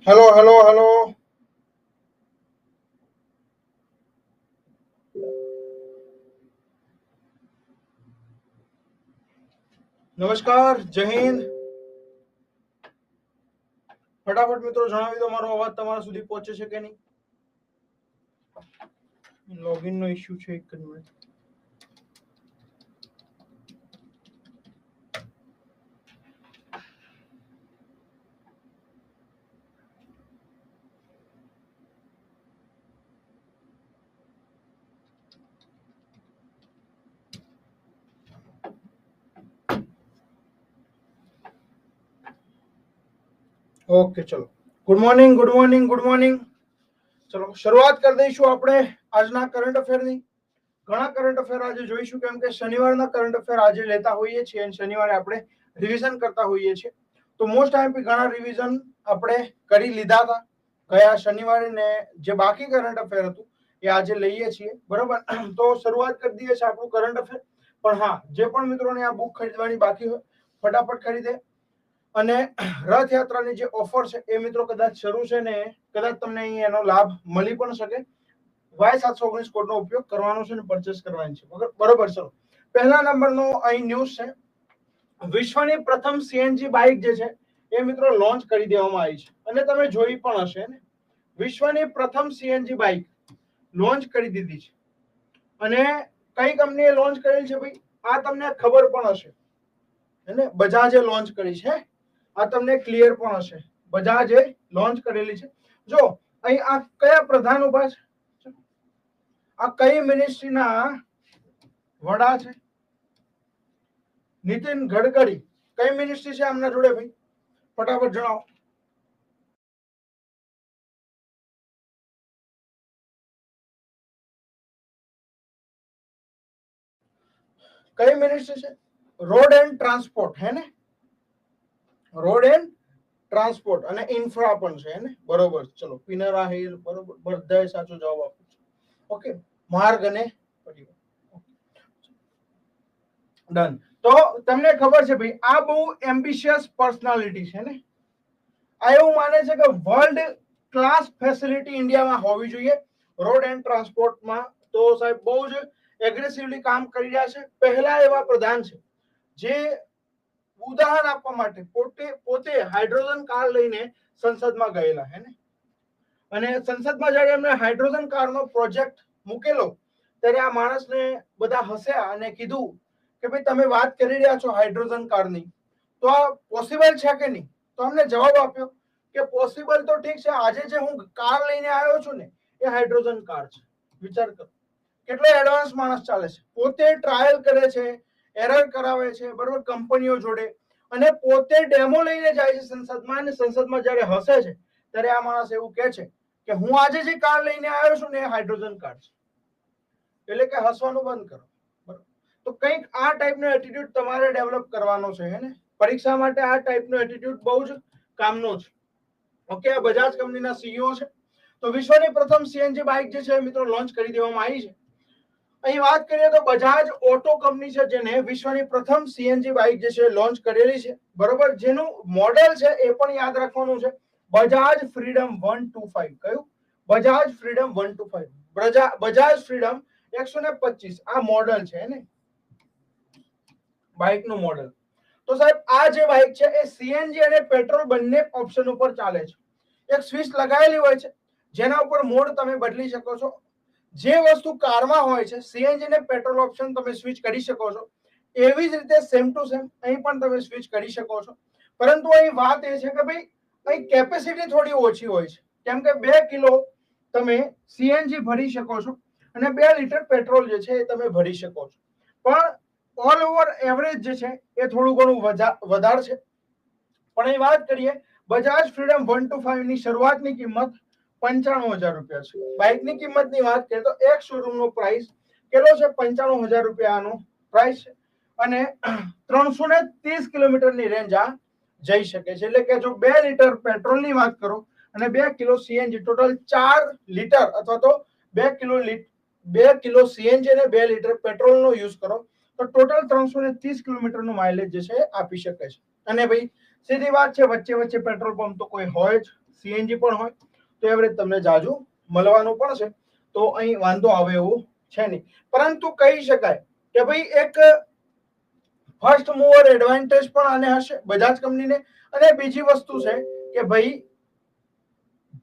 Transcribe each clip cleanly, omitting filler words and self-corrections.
Hello hello hello નમસ્કાર, જય હિન્દ. ફટાફટ મિત્રો જણાવી દો મારો અવાજ તમારા સુધી પહોંચે છે કે નહીં. લોગિન નો ઇશ્યુ છે, એક જ મિનિટ. ઓકે, ચલો. Good morning, good morning, good morning. ચલો શરૂઆત કરી દઈશું આપણે આજના કરંટ અફેરની. ઘણા કરંટ અફેર આજે જોઈશું, કેમ કે શનિવારના કરંટ અફેર આજે લેતા હોઈએ છીએ અને શનિવારે આપણે રિવિઝન કરતા હોઈએ છીએ. તો મોસ્ટ ટાઈમ ઘણા રિવિઝન આપણે કરી લીધા હતા ગયા શનિવારે, ને જે બાકી કરંટ અફેર હતું એ આજે લઈએ છીએ, બરોબર. તો શરૂઆત કરી દઈએ છીએ આપણું કરંટ અફેર. પણ હા, જે પણ મિત્રોને આ બુક ખરીદવાની બાકી હોય ફટાફટ ખરીદે. અને રથયાત્રાની જે ઓફર છે એ મિત્રો કદાચ શરૂ છે ને કદાચ તમને અહીં એનો લાભ મળી પણ શકે. Y719 કોડનો ઉપયોગ કરવાનો છે ને પરચેસ કરવાની છે, બરોબર. ચલો, પહેલા નંબરનો અહીં ન્યૂઝ છે. વિશ્વની પ્રથમ સીએનજી બાઇક જે છે એ મિત્રો લોન્ચ કરી દેવામાં આવી છે, અને તમે જોઈ પણ હશે ને. વિશ્વની પ્રથમ સીએનજી બાઇક લોન્ચ કરી દીધી છે. અને કઈ કંપનીએ લોન્ચ કરેલ છે ભાઈ, આ તમને ખબર પણ હશે, એને બજાજે લોન્ચ કરી છે. આ તમને ક્લિયર પણ હશે, બજાજે લોન્ચ કરેલી છે. જો અહીં આ કયા પ્રધાન ઉભા છે, આ કઈ મિનિસ્ટ્રીના વડા છે? નીતિન ગડકરી. કઈ મિનિસ્ટ્રી છે આમના જોડે ભાઈ, ફટાફટ જણાવો. કઈ મિનિસ્ટ્રી છે? રોડ એન્ડ ટ્રાન્સપોર્ટ, હે ને? રોડ એન્ડ ટ્રાન્સપોર્ટ અને ઇન્ફ્રા પણ છે ને, બરોબર. ચલો, પિનરાહિલ, બરોબર, બધાય સાચો જવાબ આપો છો. ઓકે, માર્ગ અને ડન. તો તમને ખબર છે ભાઈ, આ બહુ એમ્બિશિયસ પર્સનાલિટી છે ને. આ એવું માને છે કે વર્લ્ડ ક્લાસ ફેસિલિટી ઇન્ડિયામાં હોવી જોઈએ રોડ એન્ડ ટ્રાન્સપોર્ટમાં. તો સાહેબ બહુ જ એગ્રેસિવલી કામ કરી રહ્યા છે. પહેલા એવા પ્રધાન છે જે ઉદાહરણ આપવા માટે પોતે હાઇડ્રોજન કાર લઈને સંસદમાં ગયેલા, હે ને. અને સંસદમાં જ્યારે એમને હાઇડ્રોજન કારનો પ્રોજેક્ટ મૂકેલો ત્યારે આ માણસને બધા હસ્યા અને કીધું કે ભાઈ તમે વાત કરી રહ્યા છો હાઇડ્રોજન કારની, તો આ પોસિબલ છે કે નહીં? તો અમને જવાબ આપ્યો કે પોસિબલ તો ઠીક છે, આજે જે હું કાર લઈને આવ્યો છું ને એ હાઇડ્રોજન કાર છે. વિચાર કરો કેટલો એડવાન્સ માણસ ચાલે છે. પોતે ટ્રાયલ કરે છે, એરર કરાવે છે, બરોબર, કંપનીઓ જોડે. અને પોતે ડેમો લઈને જાય છે સંસદમાં, અને સંસદમાં જ્યારે હસે છે ત્યારે આ માણસ એવું કહે છે કે હું આજે જે કાર લઈને આવ્યો છું ને એ હાઇડ્રોજન કાર છે. એટલે કે હસવાનું બંધ કરો, બરોબર. તો કંઈક આ ટાઈપનો એટીટ્યુડ તમારે ડેવલપ કરવાનો છે, હે ને. પરીક્ષા માટે આ ટાઈપનો એટીટ્યુડ બહુ જ કામનો છે. ઓકે, આ બજાજ કંપનીના સીઈઓ છે. તો વિશ્વની પ્રથમ સીએનજી બાઇક જે છે મિત્રો લોન્ચ કરી દેવામાં આવી છે. અહીં વાત કરીએ તો બજાજ ઓટો કંપની છે જેને વિશ્વની પ્રથમ સીએનજી બાઇક જે છે લોન્ચ કરેલી છે, બરોબર. જેનું મોડેલ છે એ પણ યાદ રાખવાનું છે, બજાજ ફ્રીડમ 125. કયું? બજાજ ફ્રીડમ 125. બજાજ ફ્રીડમ 125 આ મોડેલ છે ને, બાઇક નું મોડેલ. તો સાહેબ આ જે બાઇક છે એ સીએનજી અને પેટ્રોલ બંને ઓપ્શન ઉપર ચાલે છે. એક સ્વિચ લગાવેલી હોય છે જેના ઉપર મોડ તમે બદલી શકો છો. જે વસ્તુ કારમાં હોય છે સીએનજી ને પેટ્રોલ ઓપ્શન તમે સ્વિચ કરી શકો છો, એવી જ રીતે સેમ ટુ સેમ અહીં પણ તમે સ્વિચ કરી શકો છો. પરંતુ અહીં વાત એ છે કે ભાઈ અહીં કેપેસિટી થોડી ઓછી હોય છે, કેમ કે 2 કિલો તમે સીએનજી ભરી શકો છો અને 2 લીટર પેટ્રોલ જે છે એ તમે ભરી શકો છો. પણ ઓલ ઓવર એવરેજ જે છે એ થોડું ઘણું વધારે છે. પણ અહીં વાત કરીએ બજાજ ફ્રીડમ 125 ની શરૂઆતની કિંમત 95,000 રૂપિયા છે. બાઇકની કિંમતની વાત કરીએ તો એક શોરૂમ નો પ્રાઇસ કેટલો છે? 95,000 રૂપિયાનો પ્રાઇસ છે. અને 330 કિલોમીટરની રેન્જ આ જઈ શકે છે. એટલે કે જો 2 લીટર પેટ્રોલની વાત કરો અને 2 કિલો સીએનજી, ટોટલ 4 લીટર અથવા તો 2 કિલો સીએનજી અને 2 લીટર પેટ્રોલનો યુઝ કરો તો ટોટલ 330 કિલોમીટરનું માઇલેજ જે છે આપી શકે છે. અને ભાઈ સીધી વાત છે, વચ્ચે વચ્ચે પેટ્રોલ પંપ તો કોઈ હોય જ સીએનજી પણ હોય તો એવરેજ તમને જાજુ મળવાનું પણ છે, તો અહીં વાંધો આવે એવું છે નહીં. પરંતુ કહી શકાય કે ભાઈ એક ફર્સ્ટ મૂવર એડવાન્ટેજ પણ આને હશે બજાજ કંપનીને. અને બીજી વસ્તુ છે કે ભાઈ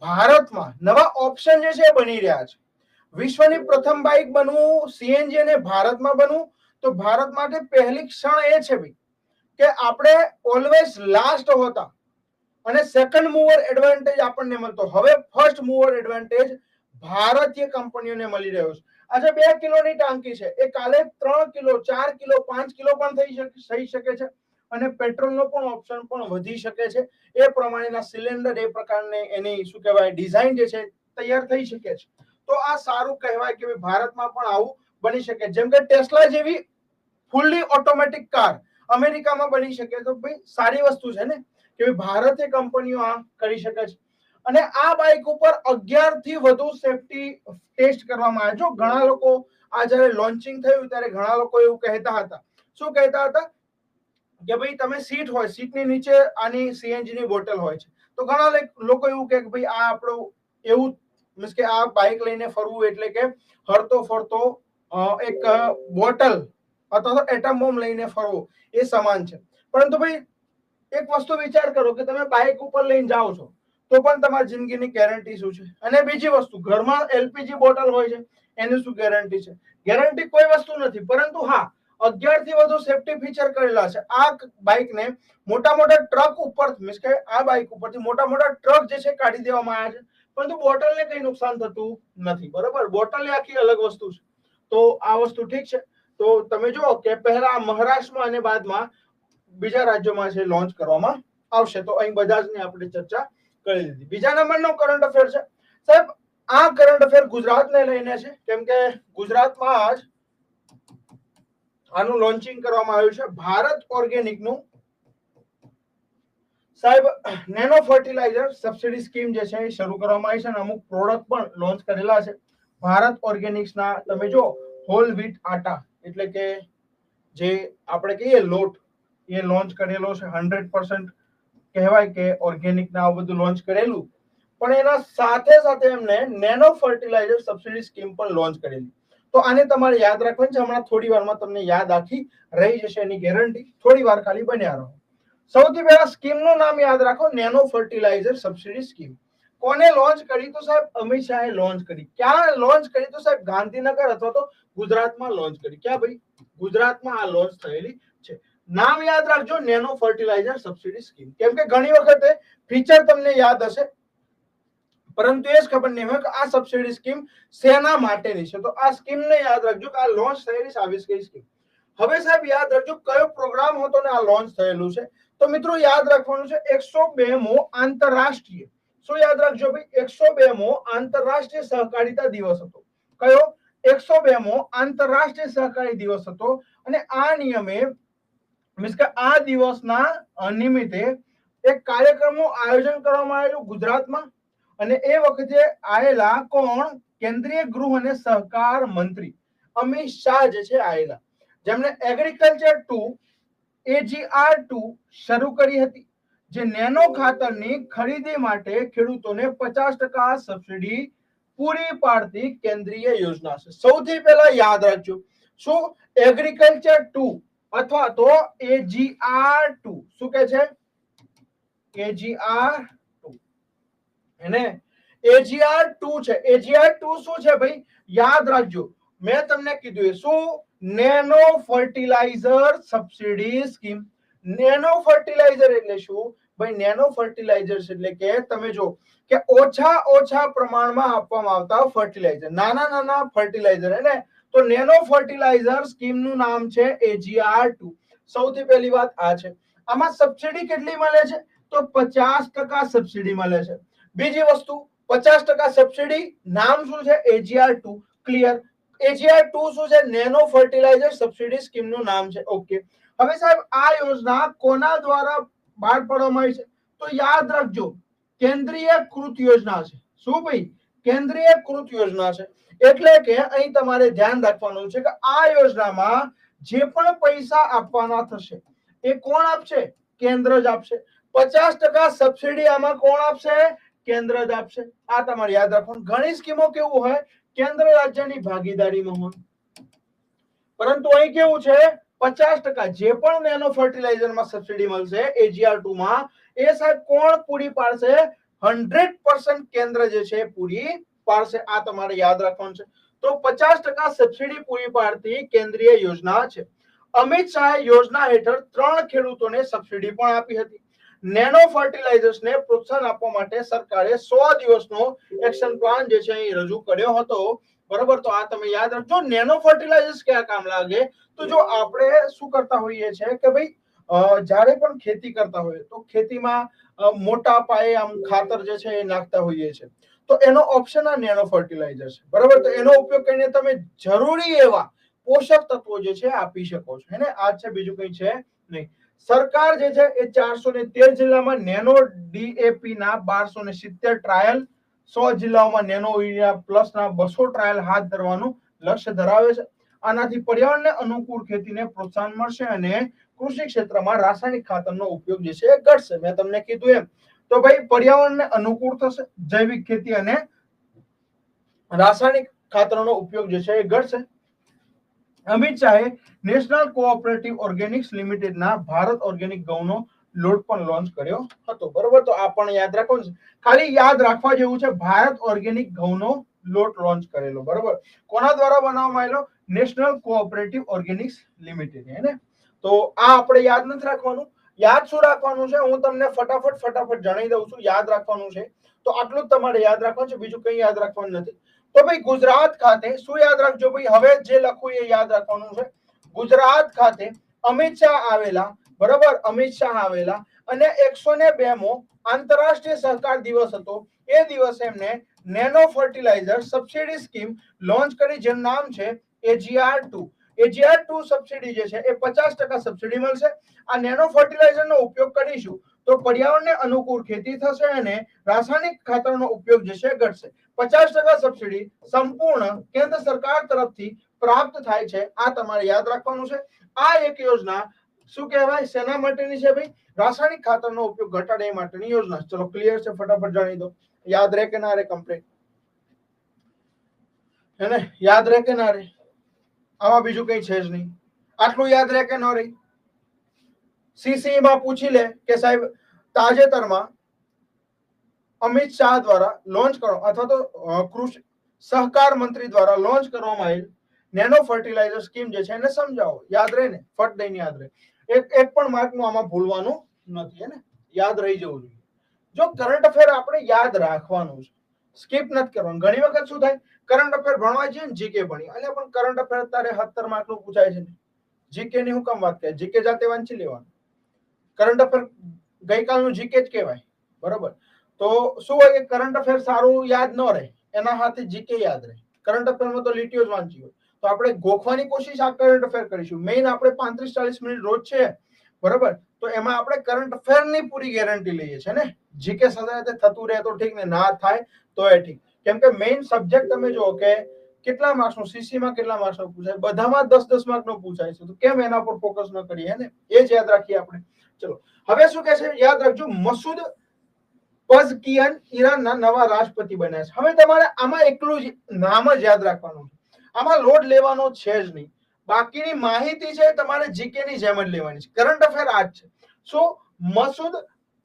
ભારતમાં નવા ઓપ્શન જે છે બની રહ્યા છે. વિશ્વની પ્રથમ બાઇક બનવું સીએનજી અને ભારતમાં બનવું તો ભારત માટે પહેલી ક્ષણ એ છે ભાઈ કે આપણે ઓલવેઝ લાસ્ટ હોતા અને સેકન્ડ મૂવર એડવાન્ટેજ આપણને મળતો, હવે ફર્સ્ટ મૂવર એડવાન્ટેજ ભારતીય કંપનીઓને મળી રહ્યો છે. આજે 2 કિલોની ટાંકી છે એ કાલે 3 કિલો 4 કિલો 5 કિલો પણ થઈ શકે છે. અને પેટ્રોલનો પણ ઓપ્શન પણ વધી શકે છે. એ પ્રમાણેના સિલિન્ડર એ પ્રકારની એની શું કહેવાય ડિઝાઇન જે છે તૈયાર થઈ શકે છે. તો આ સારું કહેવાય કે ભારતમાં પણ આવું બની શકે. જેમ કે ટેસ્લા જેવી ફૂલ્લી ઓટોમેટિક કાર અમેરિકામાં બની શકે તો ભાઈ સારી વસ્તુ છે ને કે ભારતીય કંપનીઓ આ કરી શકે છે. અને આ બાઇક ઉપર 11 થી વધુ સેફટી ટેસ્ટ કરવામાં આવ્યા. જો ઘણા લોકો આ જ્યારે લોન્ચિંગ થયું ત્યારે ઘણા લોકો એવું કહેતા હતા, શું કહેતા હતા કે ભાઈ તમે સીટ હોય, સીટની નીચે આની સીએનજી ની બોટલ હોય છે, તો ઘણા લોકો એવું કે ભાઈ આ આપણું એવું મીન્સ કે આ બાઇક લઈને ફરવું એટલે કે હરતો ફરતો એક બોટલ અથવા તો એટમ બોમ્બ લઈને ફરવો એ સમાન છે. પરંતુ ભાઈ એક વસ્તુ વિચાર કરો કે તમે બાઇક ઉપર લઈને જાઓ છો તો પણ તમારી જિંદગીની ગેરંટી શું છે? અને બીજી વસ્તુ ઘરમાં એલપીજી બોટલ હોય છે એની શું ગેરંટી છે? ગેરંટી કોઈ વસ્તુ નથી, પરંતુ હા 11 થી વધુ સેફટી ફીચર કરેલા છે. આ બાઇકને મોટા મોટા ટ્રક ઉપર મીન્સ કે આ બાઇક ઉપરથી મોટા મોટા ટ્રક જે છે કાઢી દેવામાં આવ્યા છે, પરંતુ બોટલને કઈ નુકસાન થતું નથી. બરોબર, બોટલ આખી અલગ વસ્તુ છે. તો આ વસ્તુ ઠીક છે. તો તમે જુઓ કે પહેલા મહારાષ્ટ્રમાં અને બાદમાં બીજા રાજ્યોમાં છે લોન્ચ કરવામાં આવશે. તો અહીં બજાજની આપણે ચર્ચા કરી લીધી. બીજા નંબરનો કરંટ અફેર છે સાહેબ, આ કરંટ અફેર ગુજરાતને લઈને છે, કેમ કે ગુજરાતમાં જ આનું લોન્ચિંગ કરવામાં આવ્યું છે. ભારત ઓર્ગેનિકનું સાહેબ નેનો ફર્ટિલાઇઝર સબસિડી સ્કીમ જે છે એ શરૂ કરવામાં આવી છે અને અમુક પ્રોડક્ટ પણ લોન્ચ કરેલા છે. ભારત ઓર્ગેનિક્સના તમે જો હોલ વ્હીટ આટા એટલે કે જે આપણે કહીએ લોટ એ લોન્ચ કરેલો છે. 100% કહેવાય કે ઓર્ગેનિક ના આ બધું લોન્ચ કરેલું, પણ એના સાથે સાથે એમને નેનો ફર્ટિલાઇઝર સબસિડી સ્કીમ પણ લોન્ચ કરેલી. તો આને તમારે યાદ રાખવાનું છે. હમણાં થોડી વારમાં તમને યાદ આખી રહી જશે એની ગેરંટી. થોડી વાર ખાલી બન્યા રહો. સૌથી પહેલા સ્કીમનું નામ યાદ રાખો, નેનો ફર્ટિલાઇઝર સબસિડી સ્કીમ. કોને લોન્ચ કરી? તો સાહેબ અમિત શાહે લોન્ચ કરી. ક્યાં લોન્ચ કરી? તો સાહેબ ગાંધીનગર અથવા તો ગુજરાતમાં લોન્ચ કરી. ક્યાં ભાઈ? ગુજરાતમાં આ લોન્ચ થયેલી છે. નામ યાદ રાખજો, નેનો ફર્ટિલાઇઝર સબસિડી સ્કીમ. કેમ કે ઘણી વખતે ફીચર તમને યાદ હશે પરંતુ એ જ ખબર નહીં હોય કે આ સબસિડી સ્કીમ શેના માટેની છે. તો આ સ્કીમને યાદ રાખજો કે આ લોન્ચ થયેલી સાવિસ કઈ સ્કીમ. હવે સાહેબ યાદ રાખજો કયો પ્રોગ્રામ હતો ને આ લોન્ચ થયેલું છે. તો મિત્રો યાદ રાખવાનું છે 102મો આંતરરાષ્ટ્રીય, શું યાદ રાખજો ભાઈ? 102મો આંતરરાષ્ટ્રીય સહકારિતા દિવસ હતો. કયો? 102મો આંતરરાષ્ટ્રીય સહકારી દિવસ હતો. અને આ નિયમે મીન્સ કે આ દિવસના નિમિત્તે એક કાર્યક્રમનું આયોજન કરવામાં આવેલું ગુજરાતમાં. અને એ વખતે આયેલા કોણ? કેન્દ્રીય ગૃહ અને સહકાર મંત્રી અમિત શાહ જે છે આયેલા, જેમણે એગ્રીકલ્ચર 2 AGR2 શરૂ કરી હતી, જે નેનો ખાતરની ખરીદી માટે ખેડૂતોને 50% સબસિડી પૂરી પાડતી કેન્દ્રીય યોજના છે. સૌથી પહેલા યાદ રાખજો શું? એગ્રીકલ્ચર 2 અથવા તો AGR2. શું કે છે? AGR2 એને AGR2 છે. AGR2 શું છે ભાઈ? યાદ રાખજો, મેં તમને કીધું એ શું? Nano fertiliser subsidy scheme. Nano fertiliser એટલે શું ભાઈ? નેનો ફર્ટિલાઇઝર એટલે કે તમે જો કે ઓછા પ્રમાણમાં આપવામાં આવતા ફર્ટિલાઇઝર, નાના નાના ફર્ટિલાઇઝર એને તો નેનો ફર્ટિલાઇઝર સ્કીમનું નામ છે AGR2. સૌથી પહેલી વાત આ છે. આમાં સબસિડી કેટલી મળે છે? તો 50% સબસિડી મળે છે. બીજી વસ્તુ 50% સબસિડી, નામ શું છે? AGR2. ક્લિયર? AGR2 શું છે? નેનો ફર્ટિલાઇઝર સબસિડી સ્કીમનું નામ છે. ઓકે. હવે સાહેબ આ યોજના કોના દ્વારા બહાર પાડવામાં આવી છે? તો યાદ રાખજો કેન્દ્રીયકૃત યોજના છે. શું ભાઈ? કેન્દ્રીયકૃત યોજના છે. એટલે કે અહીં તમારે ધ્યાન રાખવાનું છે કે આ યોજનામાં જે પણ પૈસા આપવાના થશે એ કોણ આપશે? કેન્દ્ર જ આપશે. 50% સબસિડી આમાં કોણ આપશે? કેન્દ્ર જ આપશે. આ તમારે યાદ રાખવાનું. ઘણી સ્કીમો કેવું હોય, કેન્દ્ર રાજ્યની ભાગીદારીમાં હોય, પરંતુ અહીં કેવું છે 50% જે પણ નેનો ફર્ટિલાઇઝરમાં સબસિડી મળશે AGR2 માં, એ સાહેબ કોણ પૂરી પાડશે? 100% કેન્દ્ર જે છે પૂરી પાડશે. આ તમારે યાદ રાખવાનું છે. તો 50% સબસિડી પૂરી પાડતી કેન્દ્રીય યોજના છે. અમિત શાહે યોજના હેઠળ 3 ખેડૂતોને સબસિડી પણ આપી હતી. નેનો ફર્ટિલાઇઝર્સને પ્રોત્સાહન આપવા માટે સરકારે 100 દિવસનો એક્શન પ્લાન જે છે એ રજૂ કર્યો હતો. બરોબર, તો આ તમે યાદ રાખજો. નેનો ફર્ટિલાઇઝર્સ ક્યાં કામ લાગે? તો જો આપણે શું કરતા હોઈએ છે કે ભાઈ જ્યારે પણ ખેતી કરતા હોઈએ તો ખેતીમાં મોટા પાયે આમ ખાતર જે છે એ નાખતા હોઈએ છે, તો એનો ઓપ્શન આ નેનો ફર્ટિલાઇઝર છે. બરાબર, તો એનો ઉપયોગ કરીને તમે જરૂરી એવા પોષક તત્વો જે છે આપી શકો છો. હે, આ છે, બીજું કઈ છે નહીં. સરકાર જે છે એ 413 જિલ્લામાં નેનો DAP ના 1270 ટ્રાયલ, 100 જિલ્લાઓમાં નેનો યુરિયા પ્લસ ના 200 ટ્રાયલ હાથ ધરવાનું લક્ષ્ય ધરાવે છે. આનાથી પર્યાવરણને અનુકૂળ ખેતીને પ્રોત્સાહન મળશે અને કૃષિ ક્ષેત્રમાં રાસાયણિક ખાતરનો ઉપયોગ જે છે એ ઘટશે. મેં તમને કીધું એમ. તો ભાઈ પર્યાવરણને અનુકૂળ થશે, જૈવિક ખેતી અને રાસાયણિક ખાતરનો ઉપયોગ જે છે એ ઘટશે. અમિત શાહે નેશનલ કોઓપરેટિવ ઓર્ગેનિક્સ લિમિટેડના ભારત ઓર્ગેનિક ઘઉંનો લોટ પણ લોન્ચ કર્યો હતો. બરોબર, તો આ પણ યાદ રાખો. ખાલી યાદ રાખવા જેવું છે, ભારત ઓર્ગેનિક ઘઉંનો લોટ લોન્ચ કરેલો. બરોબર, કોના દ્વારા બનાવવામાં આવેલો? National cooperative Organics limited. હે ને? તો આ આપણે યાદ નથી રાખવાનું. યાદ શું રાખવાનું છે હું તમને ફટાફટ જણાવી દઉં છું. યાદ રાખવાનું છે તો આટલું જ તમારે યાદ રાખવાનું છે, બીજું કંઈ યાદ રાખવાનું નથી. તો ભાઈ ગુજરાત ખાતે શું યાદ રાખજો ભાઈ, હવે જે લખું એ યાદ રાખવાનું છે. ગુજરાત ખાતે અમિત શાહ આવેલા. બરાબર, અમિત શાહ આવેલા અને 102મો આંતરરાષ્ટ્રીય સહકાર દિવસ હતો. એ દિવસે એમને nano fertiliser subsidy scheme launch કરી, જેનું નામ છે AGR2. AGR2 સબસિડી જે છે એ 50% સબસિડી મળશે. આ નેનો ફર્ટિલાઇઝરનો ઉપયોગ કરીશું તો પર્યાવરણને અનુકૂળ ખેતી થશે અને રાસાયણિક ખાતરનો ઉપયોગ જે છે ઘટશે. 50% સબસિડી સંપૂર્ણ કેન્દ્ર સરકાર તરફથી પ્રાપ્ત થાય છે. આ તમારે યાદ રાખવાનું છે. આ એક યોજના શું કહેવાય, શેના માટેની છે ભાઈ? રાસાયણિક ખાતરનો ઉપયોગ ઘટાડે માટેની યોજના. ચલો ક્લિયર છે, ફટાફટ જાણી દો. યાદ રહે કે ના રહે? કમ્પ્લીટ હે ને? યાદ રહે કે ના રહે? આમાં બીજું કઈ છે જ નહીં. આટલું યાદ રહે કે ન રહે? CCE માં પૂછી લે કે સાહેબ તાજેતરમાં અમિત શાહ દ્વારા લોન્ચ કરો અથવા તો કૃષિ સહકાર મંત્રી દ્વારા લોન્ચ કરવામાં આવેલ નેનો ફર્ટિલાઇઝર સ્કીમ જે છે એને સમજાવો. યાદ રહે ને? ફટ દઈને યાદ રહે. એક પણ માર્કનું આમાં ભૂલવાનું નથી. હે ને? યાદ રહી જવું જોઈએ. જો કરંટ અફેર આપણે યાદ રાખવાનું છે, સ્કીપ નથી કરવાનું. ઘણી વખત શું થાય, કરંટ અફેર ભણવા જઈએ ને, જીકે ભણી અને પણ કરંટ અફેર અત્યારે 17 માર્કનું પૂછાય છે. જીકે ની હું કામ વાત કરે? જીકે જાતે વાંચી લેવાનું. કરંટ અફેર ગઈકાલનું જીકે જ કહેવાય. બરોબર, તો શું હોય કે કરંટ અફેર સારું યાદ ન રહે, એના સાથે જીકે યાદ રહે. કરંટ અફેરમાં તો લીટીઓ જ વાંચી હોય, તો આપણે ગોખવાની કોશિશ આ કરંટ અફેર કરીશું. મેઇન આપણે 35-40 મિનિટ રોજ છે. બરોબર, તો એમાં આપણે કરંટ અફેરની પૂરી ગેરંટી લઈએ છીએ ને. જીકે સાથે થતું રહે તો ઠીક, ને ના થાય તો એ ઠીક. કેમ કે મેઇન સબ્જેક્ટ તમે જુઓ કે કેટલા માર્ક્સનું, CC માં કેટલા માર્ક્સનું પૂછાય, બધામાં 10-10 માર્કનું પૂછાય છે. તો કેમ એના પર ફોકસ ન કરીએ? ને એ જ યાદ રાખીએ આપણે. ચલો હવે શું કહે છે, યાદ રાખજો. મસૂદ પઝકિયન ઈરાનના નવા રાષ્ટ્રપતિ બન્યા છે. હવે તમારે આમાં એકલું જ નામ જ યાદ રાખવાનું છે. આમાં લોડ લેવાનો છે જ નહીં. બાકીની માહિતી છે તમારે જીકે ની જેમ જ લેવાની છે. કરંટ અફેર આ જ છે. શું? મસૂદ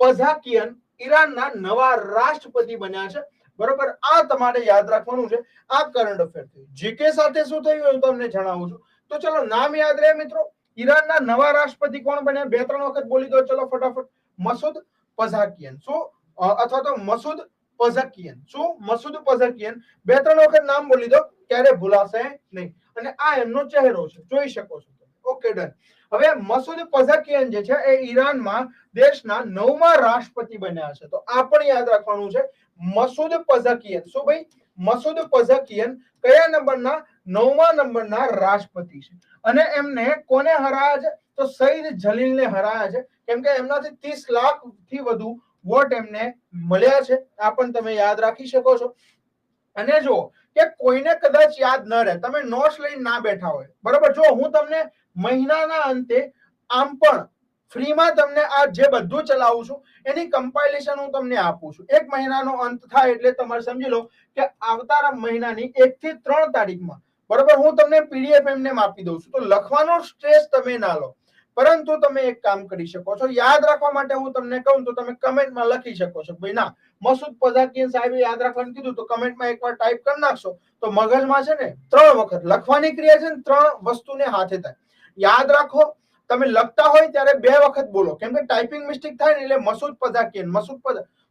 પઝકિયન ઈરાનના નવા રાષ્ટ્રપતિ બન્યા છે. બરોબર, આ તમારે યાદ રાખવાનું છે. આ કરંટ અફેર થયું. જીકે સાથે શું થયું હું તમને જણાવું છું. તો ચલો નામ યાદ રહે મિત્રો. ઈરાનના નવા રાષ્ટ્રપતિ કોણ બન્યા? 2-3 વખત બોલી દો. ચલો ફટાફટ. મસૂદ પઝકિયન. શું? અથવા તો મસૂદ પઝકિયન. શું? મસૂદ પઝકિયન. 2-3 વખત નામ બોલી દો, ક્યારે ભૂલાશે નહીં. અને આ એમનો ચહેરો છે, જોઈ શકો છો. Okay, done. હવે મસૂદ પઝકિયન જે છે એ ઈરાનમાં દેશના 9મા રાષ્ટ્રપતિ બન્યા છે. તો આ પણ યાદ રાખવાનું છે. મસૂદ પઝકિયન. શું ભાઈ? મસૂદ પઝકિયન કયા નંબરના? 9મા નંબરના રાષ્ટ્રપતિ છે. અને એમને કોને હરાયા છે? તો સઈદ જલીલને હરાયા છે. કેમ કે એમનાથી 30 લાખથી વધુ વોટ એમને મળ્યા છે. આ પણ તમે યાદ રાખી શકો છો. અને જો કે કોઈને કદાચ યાદ ન રહે, તમે નોટ્સ લઈને ના બેઠા હોય, બરોબર, જો હું તમને મહિનાના અંતે આમ પણ ફ્રીમાં તમને આ જે બધું ચલાવું છું એની કમ્પાઇલેશન હું તમને આપું છું. 1 મહિનાનો અંત થાય એટલે તમારે સમજી લો કે આવતા મહિનાની 1 થી 3 તારીખમાં બરોબર હું તમને પીડીએફ એમને આપી દઉં છું. તો લખવાનો સ્ટ્રેસ તમે ના લો, પરંતુ તમે એક કામ કરી શકો છો. યાદ રાખવા માટે હું તમને કહું તો તમે કમેન્ટમાં લખી શકો છો. ભાઈ ના, મસૂદ પઝાકિયન સાહેબે યાદ રાખવાનું કીધું તો કમેન્ટમાં એકવાર ટાઈપ કરી નાખશો તો મગજમાં છે ને 3 વખત લખવાની ક્રિયા છે ને 3 વસ્તુને હાથે થાય. યાદ રાખો, તમે લખતા હોય ત્યારે 2 વખત બોલો, કેમ કે ટાઈપિંગ મિસ્ટેક થાય ને એટલે મસૂદ પઝાકિયન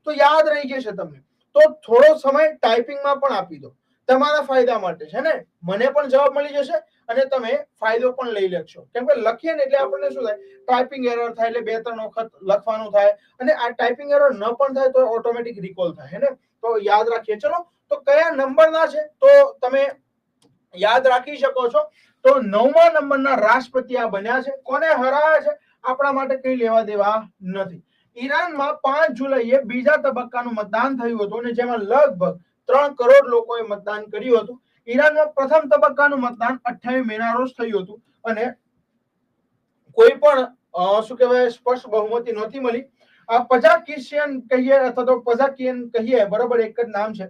તો યાદ રહી જશે તમને. તો થોડો સમય ટાઈપિંગમાં પણ આપી દો, તમારા ફાયદા માટે છે ને. મને પણ જવાબ મળી જશે અને તમે ફાયદો પણ લઈ લેશો, કેમ કે લખીએ ને એટલે આપણને શું થાય, ટાઈપિંગ એરર થાય એટલે 2-3 વખત લખવાનું થાય, અને આ ટાઈપિંગ એરર ન પણ થાય તો ઓટોમેટિક રિકોલ થાય ને. તો યાદ રાખીએ. ચલો, તો કયા નંબરના છે તો તમે યાદ રાખી શકો છો. તો 9મા નંબરના રાષ્ટ્રપતિ આ બન્યા છે. કોને હરાયા છે આપણા માટે કઈ લેવા દેવા નથી. ઈરાનમાં 5 જુલાઈએ બીજા તબક્કાનું મતદાન થયું હતું અને જેમાં લગભગ 3 કરોડ લોકોએ મતદાન કર્યું હતું. ઈરાનમાં પ્રથમ તબક્કાનું મતદાન 28 મેના રોજ થયું હતું અને કોઈ પણ શું કહેવાય સ્પષ્ટ બહુમતી નહોતી મળી. આ પઝાકિસ્તાન કહીએ અથવા તો પઝાકિયન કહીએ, બરાબર એક જ નામ છે.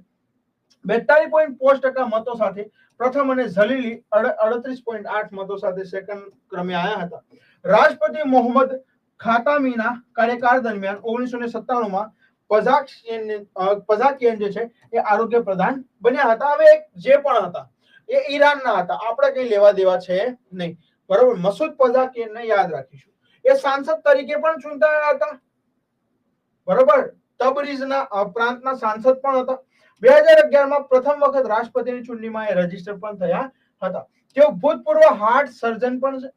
42.5% મતો સાથે પ્રથમ અને ઝલીલી 38.8 મતો સાથે સેકન્ડ ક્રમે આવ્યા હતા. રાષ્ટ્રપતિ મોહમ્મદ ખાતામીના કાર્યકાળ દરમિયાન 1997માં પઝાકિયન જે છે એ આરોગ્ય પ્રધાન બન્યા હતા. હવે જે પણ હતા એ ઈરાનના હતા, આપણે કઈ લેવા દેવા છે નહીં, બરોબર. મસૂદ પઝાકિયનને યાદ રાખીશું. એ સાંસદ તરીકે પણ ચૂંટાયા હતા, બરોબર. તબરીઝના પ્રાંતના સાંસદ પણ હતા. 2011માં પ્રથમ વખત રાષ્ટ્રપતિની ચૂંટણીમાં એ રજીસ્ટર પણ થયા હતા. તેઓ ભૂતપૂર્વ હાર્ટ સર્જન પણ છે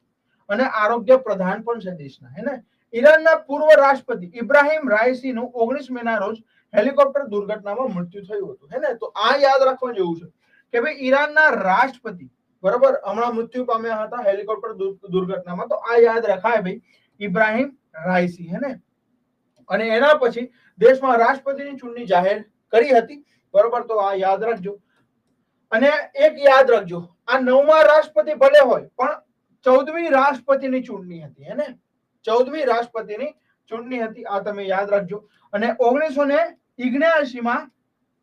અને આરોગ્ય પ્રધાન પણ છે દેશના, હે ને. ઈરાનના પૂર્વ રાષ્ટ્રપતિ ઇબ્રાહિમ રાઈસીનું 19 મેના રોજ હેલિકોપ્ટર દુર્ઘટનામાં મૃત્યુ થયું હતું, હે ને. તો આ યાદ રાખવા જેવું છે કે ભાઈ ઈરાનના રાષ્ટ્રપતિ બરોબર હમણાં મૃત્યુ પામ્યા હતા હેલિકોપ્ટર દુર્ઘટનામાં. તો આ યાદ રખાય ભાઈ, ઇબ્રાહિમ રાઈસી, હે ને. અને એના પછી દેશમાં રાષ્ટ્રપતિની ચૂંટણી જાહેર કરી હતી, બરોબર. તો આ યાદ રાખજો. અને એક યાદ રાખજો, આ 9મા રાષ્ટ્રપતિ ભલે હોય પણ 14મી રાષ્ટ્રપતિની ચૂંટણી હતી, હે ને. 14મી રાષ્ટ્રપતિની ચૂંટણી હતી, આ તમે યાદ રાખજો. અને 1979માં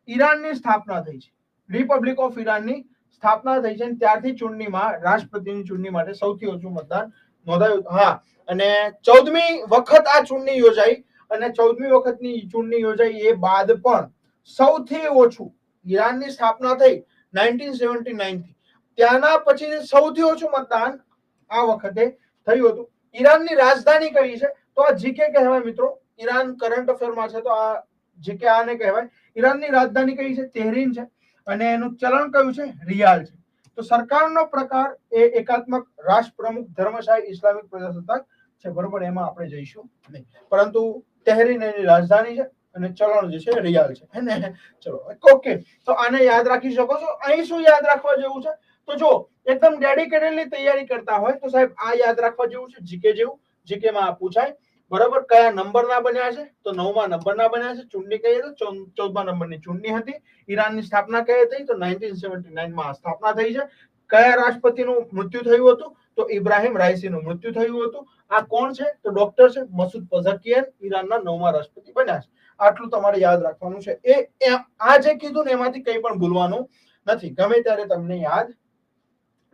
ઈરાનની સ્થાપના થઈ છે, રિપબ્લિક ઓફ ઈરાનની સ્થાપના થઈ છે. ત્યારથી ચૂંટણીમાં રાષ્ટ્રપતિની ચૂંટણી માટે સૌથી ઓછું મતદાન નોંધાયું. હા, અને 14મી વખત આ ચૂંટણી યોજાઈ અને 14મી વખતની ચૂંટણી યોજાઈ એ બાદ પણ સૌથી ઓછું ઈરાનની સ્થાપના થઈ 1979 થી, ત્યાંના પછી સૌથી ઓછું મતદાન આ વખતે થયું હતું. ઈરાનની રાજધાની કઈ છે તો આ જીકે કહેવાય મિત્રો. ઈરાન કરંટ અફેરમાં છે તો આ જીકે આને કહેવાય. ઈરાનની રાજધાની કઈ છે? તેહરીન છે અને એનું ચલણ કયું છે? રિયાલ છે. તો સરકારનો પ્રકાર એ એકાત્મક રાષ્ટ્ર પ્રમુખ ધર્મશાહી ઇસ્લામિક પ્રજાસત્તાક છે, બરોબર. એમાં આપણે જઈશું નહીં, પરંતુ તેહરીન એની રાજધાની છે અને ચલણ જે છે રિયાલ છે, હે ને. ચલો, ઓકે. તો આને યાદ રાખી શકો છો. અહીં શું યાદ રાખવા જેવું છે તો જો એકદમ ડેડિકેટેડલી તૈયારી કરતા હોય તો સાહેબ આ યાદ રાખવા જેવું છે, જીકે જેવું. જીકેમાં આ પૂછાય, બરોબર. કયા નંબરના બન્યા છે તો 9મા નંબરના બન્યા છે. ચૂંટણી કઈ હતી? 14મા નંબરની ચૂંટણી હતી. ઈરાનની સ્થાપના કઈ હતી તો 1979માં સ્થાપના થઈ છે. કયા રાષ્ટ્રપતિનું મૃત્યુ થયું હતું તો ઇબ્રાહિમ રાઈસીનું મૃત્યુ થયું હતું. આ કોણ છે તો ડોક્ટર છે મસૂદ પઝાકિયન, ઈરાનના 9મા રાષ્ટ્રપતિ બન્યા છે. આટલું તમારે યાદ રાખવાનું છે. આ જે કીધું ને એમાંથી કંઈ પણ ભૂલવાનું નથી. ગમે ત્યારે તમને યાદ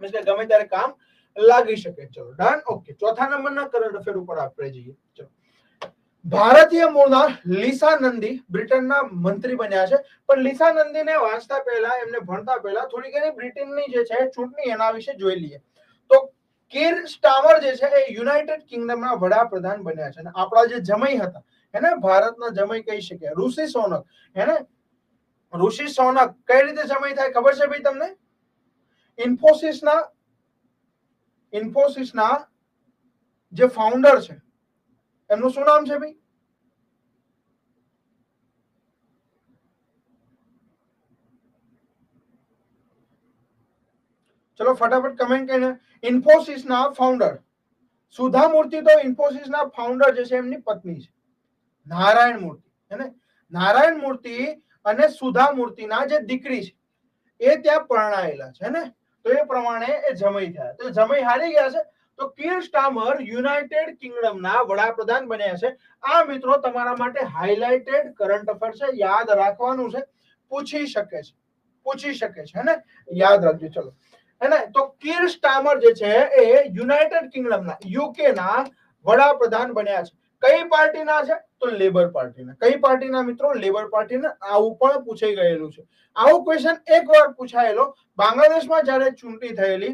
મીન્સ કે ગમે ત્યારે કામ લાગી શકે. ચલો ડન, ઓકે. ચોથા નંબરના કરંટ અફેર ઉપર આપણે જઈએ. ચલો, ભારતીય મૂળના લીસા નંદી બ્રિટનના મંત્રી બન્યા છે. પણ લીસા નંદીને વાંચતા પહેલા, એમને ભણતા પહેલા થોડીક એની બ્રિટનની જે છે ચૂંટણી એના વિશે જોઈ લઈએ. તો કીર સ્ટામર જે છે એ યુનાઇટેડ કિંગડમના વડાપ્રધાન બન્યા છે. અને આપણા જે જમઈ હતા એને ભારતના જમઈ કહી શકાય, ઋષિ સોનક, એને ઋષિ સોનક કઈ રીતે જમઈ થાય ખબર છે ભાઈ તમને? ઇન્ફોસિસના જે ફાઉન્ડર છે એમનું શું નામ છે ભાઈ? ચલો ફટાફટ કમેન્ટ કરીને. ઇન્ફોસિસના ફાઉન્ડર સુધા મૂર્તિ, તો ઇન્ફોસિસના ફાઉન્ડર જે છે એમની પત્ની છે નારાયણ મૂર્તિ, હે ને. નારાયણ મૂર્તિ અને સુધા મૂર્તિના જે દીકરી છે એ ત્યાં પરણાયેલા છે ને. તો એ પ્રમાણે એ જમઈ થયા. તો જમઈ હારી ગયા છે તો કીર સ્ટાર્મર યુનાઇટેડ કિંગડમના વડાપ્રધાન બન્યા છે. આ મિત્રો તમારા માટે હાઇલાઇટેડ કરંટ અફેર છે, યાદ રાખવાનું છે, પૂછી શકે છે ને, યાદ રાખજો. ચલો હે ને, તો કીર સ્ટાર્મર જે છે એ યુનાઇટેડ કિંગડમના યુકે ના વડાપ્રધાન બન્યા છે. કઈ પાર્ટીના છે? તો લેબર પાર્ટીના. કઈ પાર્ટીના મિત્રો? લેબર પાર્ટીના. આવું પણ પૂછાઈ ગયેલું છે. આવું ક્વેશ્ચન એકવાર પૂછાયેલો બાંગ્લાદેશમાં જ્યારે ચૂંટણી થયેલી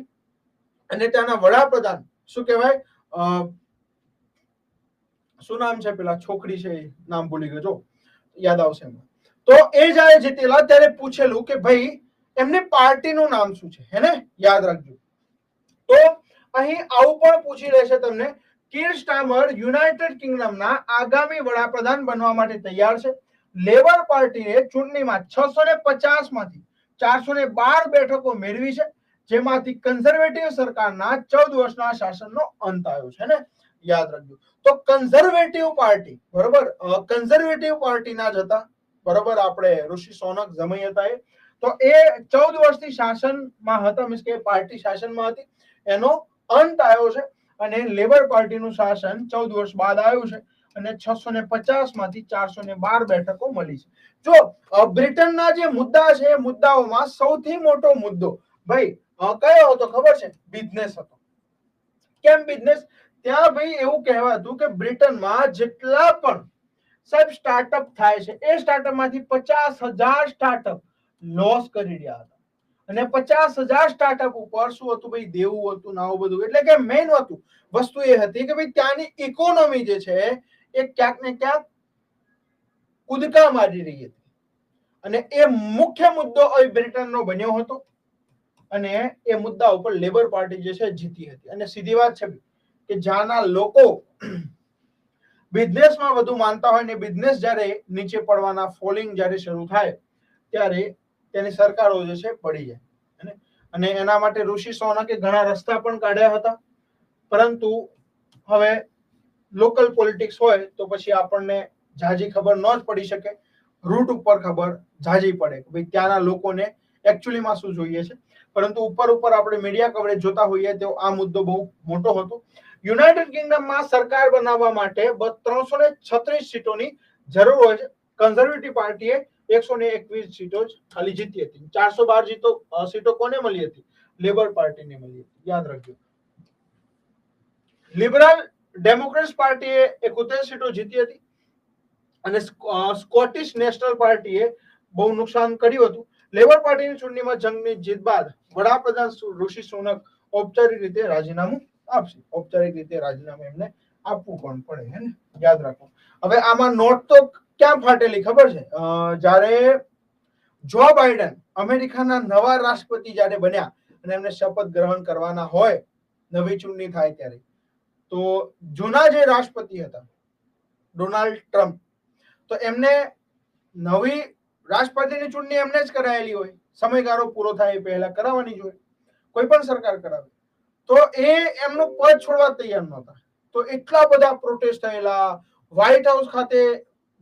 અને ત્યાંના વડાપ્રધાન શું કહેવાય, શું નામ છે પેલા છોકરી છે, નામ ભૂલી ગયો, જો યાદ આવશે. તો એ જ્યારે જીતેલા ત્યારે પૂછેલું કે ભાઈ એમની પાર્ટીનું નામ શું છે, હે ને, યાદ રાખજો. તો અહીં આવું પણ પૂછી લેશે તમને. કીર સ્ટાર્મર યુનાઇટેડ કિંગડમના આગામી વડાપ્રધાન બનવા માટે તૈયાર છે. લેબર પાર્ટીએ ચૂંટણીમાં 650 માંથી 412 બેઠકો મેળવી છે, જેમાંથી કન્ઝર્વેટિવ સરકારના 14 વર્ષના શાસનનો અંત આવ્યો છે ને, યાદ રાખજો. તો કન્ઝર્વેટિવ પાર્ટી, બરોબર, કન્ઝર્વેટિવ પાર્ટીના જ હતા, બરોબર, આપણે ઋષિ સોનક જમઈ હતા એ. તો એ 14 વર્ષથી શાસનમાં હતા, મીન્સ કે પાર્ટી શાસનમાં હતી, એનો અંત આવ્યો છે અને લેબર પાર્ટીનું શાસન 14 વર્ષ બાદ આવ્યું છે અને 650 માંથી 412 બેઠકો મળી છે. જો બ્રિટનના જે મુદ્દા છે એ મુદ્દાઓમાં સૌથી મોટો મુદ્દો ભાઈ કયો હતો ખબર છે? બિઝનેસ હતો. કેમ બિઝનેસ? ત્યાં ભાઈ એવું કહેવાતું કે બ્રિટનમાં જેટલા પણ સાહેબ સ્ટાર્ટઅપ થાય છે એ સ્ટાર્ટઅપમાંથી 50,000 સ્ટાર્ટઅપ લોસ કરી રહ્યા હતા. અને 50,000 સ્ટાર્ટઅપ ઉપર શું હતું ભાઈ? દેવું હતું, નાવું બધું. એટલે કે મેઇન વસ્તુ એ હતી કે ભાઈ ત્યાંની ઇકોનોમી જે છે એ ક્યાંક ને ક્યાંક કૂદકા મારી રહી હતી અને એ મુખ્ય મુદ્દો બ્રિટનનો બન્યો હતો અને એ મુદ્દા ઉપર લેબર પાર્ટી જે છે જીતી હતી. અને સીધી વાત છે કે જ્યાંના લોકો બિઝનેસમાં વધુ માનતા હોય ને બિઝનેસ જ્યારે નીચે પડવાના ફોલિંગ જ્યારે શરૂ થાય ત્યારે તેની સરકારો જે છે પડી જાય. અને એના માટે ઋષિ સોનકે ઘણા રસ્તા પણ કાઢ્યા હતા, પરંતુ હવે લોકલ પોલિટિક્સ હોય તો પછી આપણને ઝાઝી ખબર ન જ પડી શકે. રૂટ ઉપર ખબર ઝાઝી પડે કે ભાઈ ત્યાંના લોકોને એકચ્યુઅલીમાં શું જોઈએ છે. પરંતુ ઉપર આપણે મીડિયા કવરેજ જોતા હોઈએ તો આ મુદ્દો બહુ મોટો હતો. યુનાઇટેડ કિંગડમમાં સરકાર બનાવવા માટે 336 સીટોની જરૂર હોય છે. કન્ઝર્વેટિવ પાર્ટીએ 121 સીટો જ ખાલી જીતી હતી. 412 સીટો કોને મળી હતી? લેબર પાર્ટીને મળી હતી, યાદ રાખજો. લિબરલ ડેમોક્રેટ્સ પાર્ટીએ 71 સીટો જીતી હતી અને સ્કોટિશ નેશનલ પાર્ટીએ બહુ નુકસાન કર્યું હતું. લેબર પાર્ટીની ચૂંટણીમાં જંગની જીત બાદ વડાપ્રધાન ઋષિ સોનક ઔપચારિક રીતે રાજીનામું આપશે. ઔપચારિક રીતે રાજીનામું એમને આપવું પણ પડે, હે ને, યાદ રાખો. હવે આમાં નોટ તો ક્યાં ફાટેલી ખબર છે? જ્યારે જો બાઇડન અમેરિકાના નવા રાષ્ટ્રપતિ જ્યારે બન્યા અને એમને શપથ ગ્રહણ કરવાના હોય, નવી ચૂંટણી થાય ત્યારે, તો જૂના જે રાષ્ટ્રપતિ હતા ડોનાલ્ડ ટ્રમ્પ, તો એમને નવી રાષ્ટ્રપતિની ચૂંટણી એમને જ કરાયેલી હોય, સમયગાળો પૂરો થાય એ પહેલા કરાવવાની જ હોય, કોઈ પણ સરકાર કરાવે. તો એ એમનું પદ છોડવા તૈયાર નહોતા. તો એટલા બધા પ્રોટેસ્ટ થયેલા, વ્હાઇટ હાઉસ ખાતે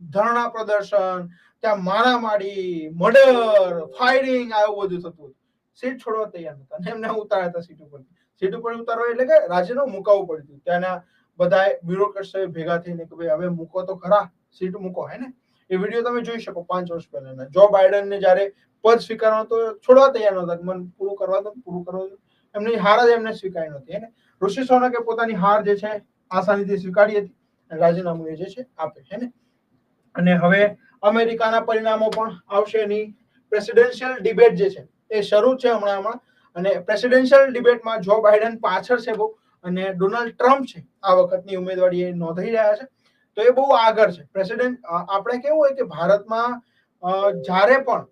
ધરણા પ્રદર્શન, ત્યાં મારામારી, મર્ડર, ફાયરિંગ, આવું બધું થતું. સીટ છોડવા તૈયાર નહોતા અને એમને ઉતાર્યા હતા સીટ ઉપર. સીટ ઉપર ઉતારવા એટલે કે રાજીનામું મુકાવવું પડ્યું. ત્યાંના બધા બ્યુરોક્રેટ્સ ભેગા થઈને કે ભાઈ હવે મૂકો તો ખરા, સીટ મૂકો, હે ને. એ વિડીયો તમે જોઈ શકો 5 વર્ષ પહેલાના. જો બાઇડનને જ્યારે પદ સ્વીકારવાનો તો છોડવા તૈયાર નહોતા, મને પૂરું કરવા દો. એમની હાર જ એમને સ્વીકારી નહોતી, હે ને. ઋષિ સોનકે પોતાની હાર જે છે આસાનીથી સ્વીકારી હતી અને રાજીનામું એ જે છે આપે, હે ને. અને હવે અમેરિકાના પરિણામો પણ આવશે. એની પ્રેસિડેન્શિયલ ડિબેટ જે છે એ શરૂ છે હમણાં. અને પ્રેસિડેન્શિયલ ડિબેટમાં જો બાઇડન પાછળ છે બહુ અને ડોનાલ્ડ ટ્રમ્પ છે આ વખતની ઉમેદવારી એ નોંધાઈ રહ્યા છે, તો એ બહુ આગળ છે. પ્રેસિડેન્ટ આપણે કેવું હોય કે ભારતમાં જ્યારે પણ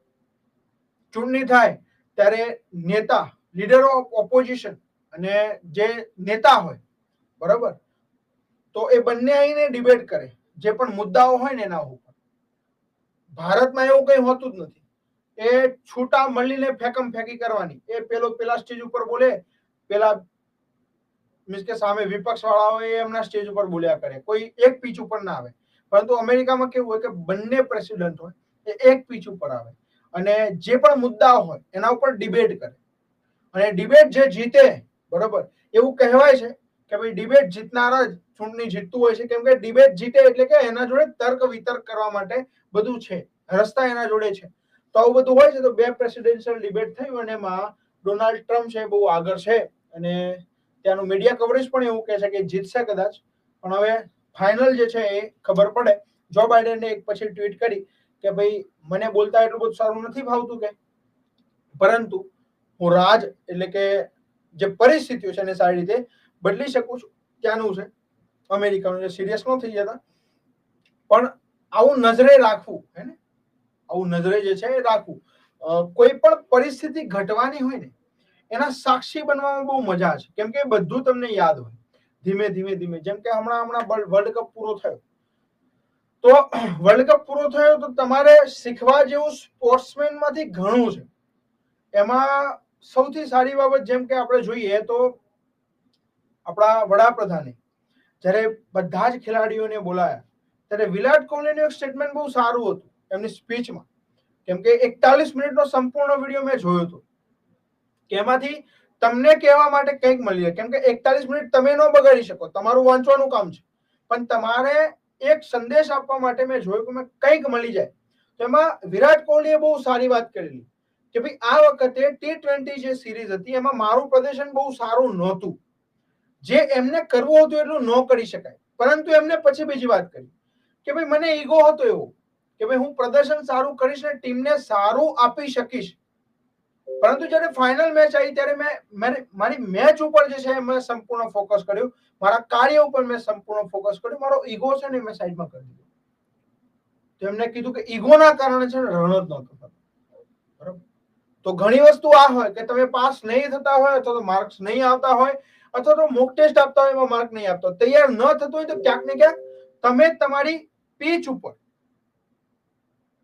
ચૂંટણી થાય ત્યારે નેતા, લીડર ઓફ ઓપોઝિશન અને જે નેતા હોય, બરાબર, તો એ બંને આવીને ડિબેટ કરે જે પણ મુદ્દાઓ હોય ને એના ઉપર. ભારતમાં એવું કઈ હોતું જ નથી. એ છૂટા મળીને ફેકમ ફેંકી કરવાની. એ પેલા સ્ટેજ ઉપર બોલે, પેલા મીન્સ કે સામે વિપક્ષ વાળા હોય એમના સ્ટેજ ઉપર બોલ્યા કરે, કોઈ એક પીચ ઉપર ના આવે. પરંતુ અમેરિકામાં કેવું હોય કે બંને પ્રેસિડેન્ટ હોય એ એક પીચ ઉપર આવે અને જે પણ મુદ્દાઓ હોય એના ઉપર ડિબેટ કરે અને ડિબેટ જે જીતે, બરોબર, એવું કહેવાય છે કે ભાઈ ડિબેટ જીતનાર જ ચૂંટણી જીતતું હોય છે, કેમ કે ડિબેટ જીતે એટલે કે એના જોડે તર્ક વિતર્ક કરવા માટે બધું છે, રસ્તા એના જોડે છે. તો આવું બધું હોય છે. તો 2 પ્રેસિડેન્શિયલ ડિબેટ થયું અને એમાં ડોનાલ્ડ ટ્રમ્પ છે બહુ આગળ છે અને ત્યાંનું મીડિયા કવરેજ પણ એવું કહે છે કે જીતશે કદાચ, પણ હવે ફાઇનલ જે છે એ ખબર પડે. જો બાઇડને એક પછી ટ્વીટ કરી કે ભાઈ મને બોલતા એટલું બધું સારું નથી ફાવતું કે, પરંતુ હું રાજ એટલે કે જે પરિસ્થિતિઓ છે એને સારી રીતે બદલી શકું છું. ત્યાંનું છે અમેરિકાનું, સિરિયસ ન થઈ જતા, પણ આવું નજરે રાખવું હે ને, આવું નજરે જે છે એ રાખવું. કોઈ પણ પરિસ્થિતિ ઘટવાની હોય ને એના સાક્ષી બનવામાં બહુ મજા છે, કેમ કે બધું તમને યાદ હોય ધીમે ધીમે ધીમે. જેમ કે હમણાં વર્લ્ડ કપ પૂરો થયો, તો વર્લ્ડ કપ પૂરો થયો તો તમારે શીખવા જેવું સ્પોર્ટ્સમેન માંથી ઘણું છે. એમાં સૌથી સારી બાબત જેમ કે આપણે જોઈએ તો આપણા વડાપ્રધાને જ્યારે બધા જ ખેલાડીઓને બોલાયા ત્યારે વિરાટ કોહલીનું એક સ્ટેટમેન્ટ બહુ સારું હતું એમની સ્પીચમાં, કેમ કે 41 મિનિટનો સંપૂર્ણ વિડીયો મેં જોયો હતો કે એમાંથી તમને કહેવા માટે કંઈક મળી જાય, કેમ કે 41 મિનિટ તમે ન બગાડી શકો, તમારું વાંચવાનું કામ છે, પણ તમારે એક સંદેશ આપવા માટે મેં જોયું કે કંઈક મળી જાય. તો એમાં વિરાટ કોહલીએ બહુ સારી વાત કરેલી કે ભાઈ આ વખતે T20 જે સિરીઝ હતી એમાં મારું પ્રદર્શન બહુ સારું નહોતું, જે એમને કરવું હતું એટલું ન કરી શકાય, પરંતુ એમને પછી બીજી વાત કરી કે ભાઈ મને ઈગો હતો એવો કે ભાઈ હું પ્રદર્શન સારું કરીશ ને ટીમને સારું આપી શકીશ, પરંતુ જ્યારે ફાઇનલ મેચ આવી ત્યારે મેં મારી મેચ ઉપર જે છે મેં સંપૂર્ણ ફોકસ કર્યું, મારા કાર્ય ઉપર મેં સંપૂર્ણ ફોકસ કર્યું, મારો ઈગો છે ને મેં સાઈડમાં કરી દીધો. તો એમને કીધું કે ઈગોના કારણે છે ને રન જ નહોતો થતો. બરાબર, તો ઘણી વસ્તુ આ હોય કે તમે પાસ નહીં થતા હોય અથવા તો માર્ક્સ નહીં આવતા હોય અથવા તો મોક ટેસ્ટ આપતા હોય એમાં માર્ક નહીં આપતો, તૈયાર ન થતું હોય તો ક્યાંક ને ક્યાંક તમે તમારી પીચ ઉપર